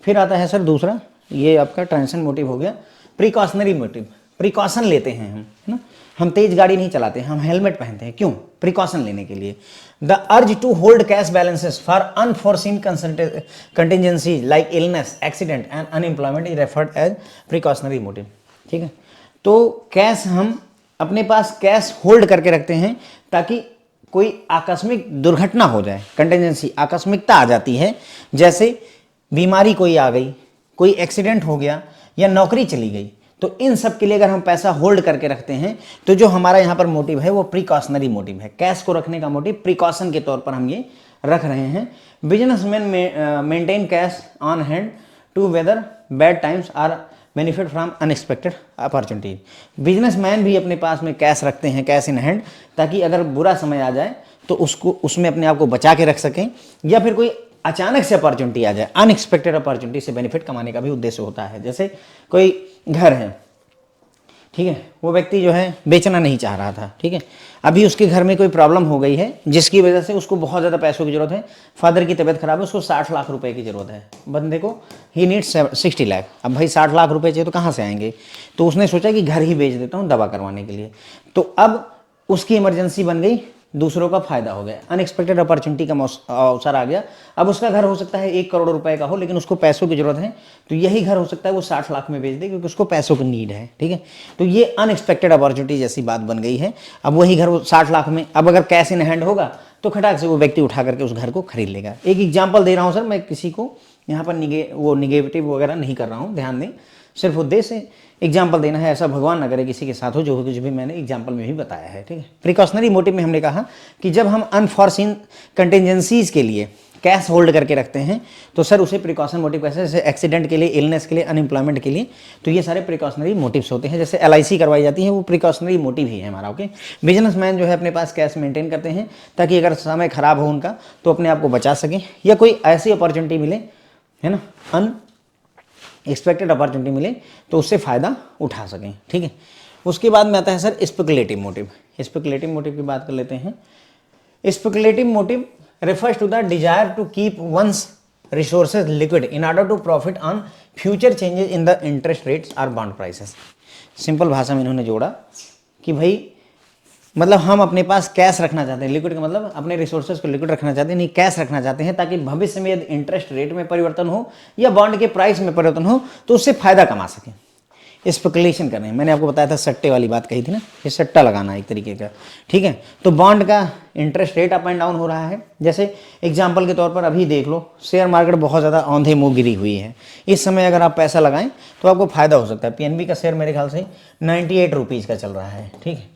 फिर आता है सर दूसरा, ये आपका ट्रांजैक्शन मोटिव हो गया प्रिकॉशनरी मोटिव। प्रिकॉशन लेते हैं हम, है ना। हम तेज गाड़ी नहीं चलाते, हम हेलमेट पहनते हैं, क्यों? प्रिकॉशन लेने के लिए। The urge to hold cash balances for unforeseen contingency like illness, accident and unemployment is referred as precautionary motive, ठीक है। तो कैश, हम अपने पास कैश होल्ड करके रखते हैं ताकि कोई आकस्मिक दुर्घटना हो जाए, कंटिजेंसी, आकस्मिकता आ जाती है, जैसे बीमारी कोई आ गई, कोई एक्सीडेंट हो गया या नौकरी चली गई, तो इन सब के लिए अगर हम पैसा होल्ड करके रखते हैं तो जो हमारा यहाँ पर मोटिव है वो प्रिकॉशनरी मोटिव है। कैश को रखने का मोटिव प्रिकॉशन के तौर पर हम ये रख रहे हैं। Businessman maintain cash on hand to weather bad times or benefit from unexpected opportunities. Businessman भी अपने पास में कैश रखते हैं, कैश इन हैंड, ताकि अगर बुरा समय आ जाए तो उसमें अपने आप को बचा के रख सकें, या फिर कोई अचानक से अपॉर्चुनिटी आ जाए, अनएक्सपेक्टेड अपॉर्चुनिटी से बेनिफिट कमाने का भी उद्देश्य होता है। जैसे कोई घर है, ठीक है, वो व्यक्ति जो है बेचना नहीं चाह रहा था, ठीक है, अभी उसके घर में कोई प्रॉब्लम हो गई है जिसकी वजह से उसको बहुत ज़्यादा पैसों की जरूरत है। फादर की तबीयत खराब है, उसको 60 लाख रुपए की जरूरत है, बंदे को ही नीड्स 60 लाख। अब भाई 60 लाख रुपए चाहिए तो कहाँ से आएंगे? तो उसने सोचा कि घर ही बेच देता हूँ दवा करवाने के लिए। तो अब उसकी इमरजेंसी बन गई, दूसरों का फायदा हो गया, अनएक्सपेक्टेड अपॉर्चुनिटी का अवसर आ गया। अब उसका घर हो सकता है 1 करोड़ रुपए का हो, लेकिन उसको पैसों की जरूरत है, तो यही घर हो सकता है वो 60 लाख में बेच दे क्योंकि उसको पैसों की नीड है, ठीक है। तो ये अनएक्सपेक्टेड अपॉर्चुनिटी जैसी बात बन गई है। अब वही घर वो 60 लाख में, अब अगर कैश इन हैंड होगा तो खटाक से वो व्यक्ति उठा करके उस घर को खरीद लेगा। एक एग्जाम्पल दे रहा हूँ सर, मैं किसी को यहाँ पर निगेटिव वगैरह नहीं कर रहा हूँ, ध्यान दें, सिर्फ उद्देश्य एग्जाम्पल देना है। ऐसा भगवान न करे किसी के साथ हो, जो कुछ भी मैंने एग्जाम्पल में भी बताया है, ठीक है। प्रिकॉशनरी मोटिव में हमने कहा कि जब हम अनफॉर्सीन कंटिजेंसीज के लिए कैश होल्ड करके रखते हैं तो सर उसे प्रिकॉशन मोटिव कैसे, जैसे एक्सीडेंट के लिए, इलनेस के लिए, अनएम्प्लॉयमेंट के लिए, तो ये सारे प्रिकॉशनरी मोटिव्स होते हैं। जैसे LIC करवाई जाती है, वो प्रिकॉशनरी मोटिव ही है हमारा, ओके। बिजनेसमैन जो है अपने पास कैश मेंटेन करते हैं ताकि अगर समय खराब हो उनका तो अपने आप को बचा सकें, या कोई ऐसी अपॉर्चुनिटी मिले, है ना, एक्सपेक्टेड अपॉर्चुनिटी मिले तो उससे फ़ायदा उठा सकें, ठीक है। उसके बाद में आता है sir speculative motive. Speculative motive की बात कर लेते हैं। Speculative motive refers to the desire to keep one's resources liquid in order to profit on future changes in the interest rates or bond prices। Simple भाषा में इन्होंने जोड़ा कि भाई मतलब हम अपने पास कैश रखना चाहते हैं, लिक्विड का मतलब अपने रिसोर्सेज को लिक्विड रखना चाहते हैं, नहीं कैश रखना चाहते हैं, ताकि भविष्य में यदि इंटरेस्ट रेट में परिवर्तन हो या बॉन्ड के प्राइस में परिवर्तन हो तो उससे फायदा कमा सकें। स्पेकुलेशन कर रहे हैं, मैंने आपको बताया था सट्टे वाली बात कही थी ना, ये सट्टा लगाना एक तरीके का, ठीक है। तो बॉन्ड का interest rate up and down हो रहा है। जैसे एग्जांपल के तौर पर अभी देख लो, शेयर मार्केट बहुत ज़्यादा औंधे मुँह गिरी हुई है। इस समय अगर आप पैसा लगाएं तो आपको फायदा हो सकता है। PNB का शेयर मेरे ख्याल से 98 रुपीज़ का चल रहा है, ठीक है।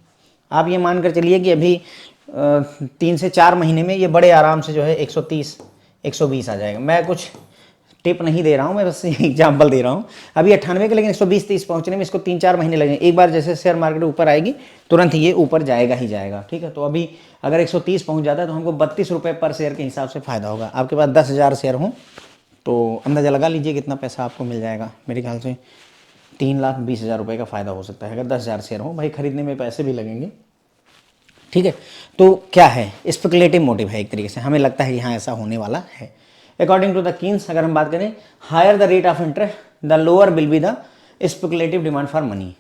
आप ये मान कर चलिए कि अभी 3 से 4 महीने में ये बड़े आराम से जो है 130 120 आ जाएगा। मैं कुछ टिप नहीं दे रहा हूँ, मैं बस एग्जांपल दे रहा हूँ। अभी 98 के, लेकिन 120-30 पहुँचने में इसको 3-4 महीने लगेंगे। एक बार जैसे शेयर मार्केट ऊपर आएगी तुरंत ये ऊपर जाएगा ही जाएगा, ठीक है। तो अभी अगर 130 पहुँच जाता है तो हमको 32 रुपये पर शेयर के हिसाब से फ़ायदा होगा। आपके पास 10,000 शेयर हों तो अंदाज़ा लगा लीजिए कितना पैसा आपको मिल जाएगा। मेरे ख्याल से 3,20,000 रुपये का फ़ायदा हो सकता है अगर 10,000 शेयर हो। भाई खरीदने में पैसे भी लगेंगे, ठीक है। तो क्या है, स्पेकुलेटिव मोटिव है एक तरीके से, हमें लगता है कि हाँ ऐसा होने वाला है। अकॉर्डिंग टू द कीन्स अगर हम बात करें, higher the rate of interest the lower will be the speculative demand for money.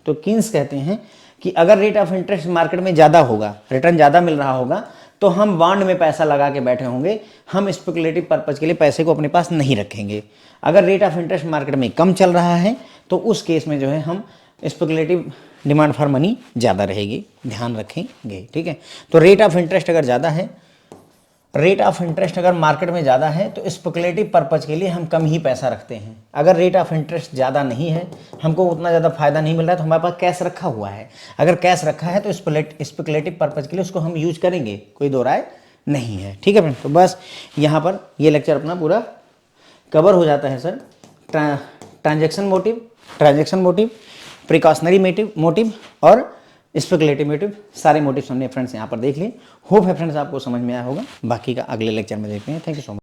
तो कीन्स कहते हैं कि अगर रेट ऑफ इंटरेस्ट मार्केट में ज़्यादा होगा, रिटर्न ज़्यादा मिल रहा होगा, तो हम बॉन्ड में पैसा लगा के बैठे होंगे, हम स्पेकुलेटिव पर्पज़ के लिए पैसे को अपने पास नहीं रखेंगे। अगर रेट ऑफ इंटरेस्ट मार्केट में कम चल रहा है तो उस केस में जो है हम स्पेकुलेटिव डिमांड फॉर मनी ज़्यादा रहेगी, ध्यान रखेंगे, ठीक है। तो रेट ऑफ इंटरेस्ट अगर ज़्यादा है, रेट ऑफ इंटरेस्ट अगर मार्केट में ज़्यादा है तो स्पेकुलेटिव पर्पज़ के लिए हम कम ही पैसा रखते हैं। अगर रेट ऑफ इंटरेस्ट ज़्यादा नहीं है, हमको उतना ज़्यादा फायदा नहीं मिल रहा है, तो हमारे पास कैश रखा हुआ है। अगर कैश रखा है तो स्पेकुलेटिव पर्पज़ के लिए उसको हम यूज करेंगे, कोई दो राय नहीं है, ठीक है फ्रेंड। तो बस यहाँ पर ये लेक्चर अपना पूरा कवर हो जाता है sir. Transaction motive, precautionary motive और स्पेकुलेटिव मोटिव, सारे मोटिव्स हमने फ्रेंड्स यहाँ पर देख लिए। होप है फ्रेंड्स आपको समझ में आया होगा। बाकी का अगले लेक्चर में देखते हैं। Thank you so much.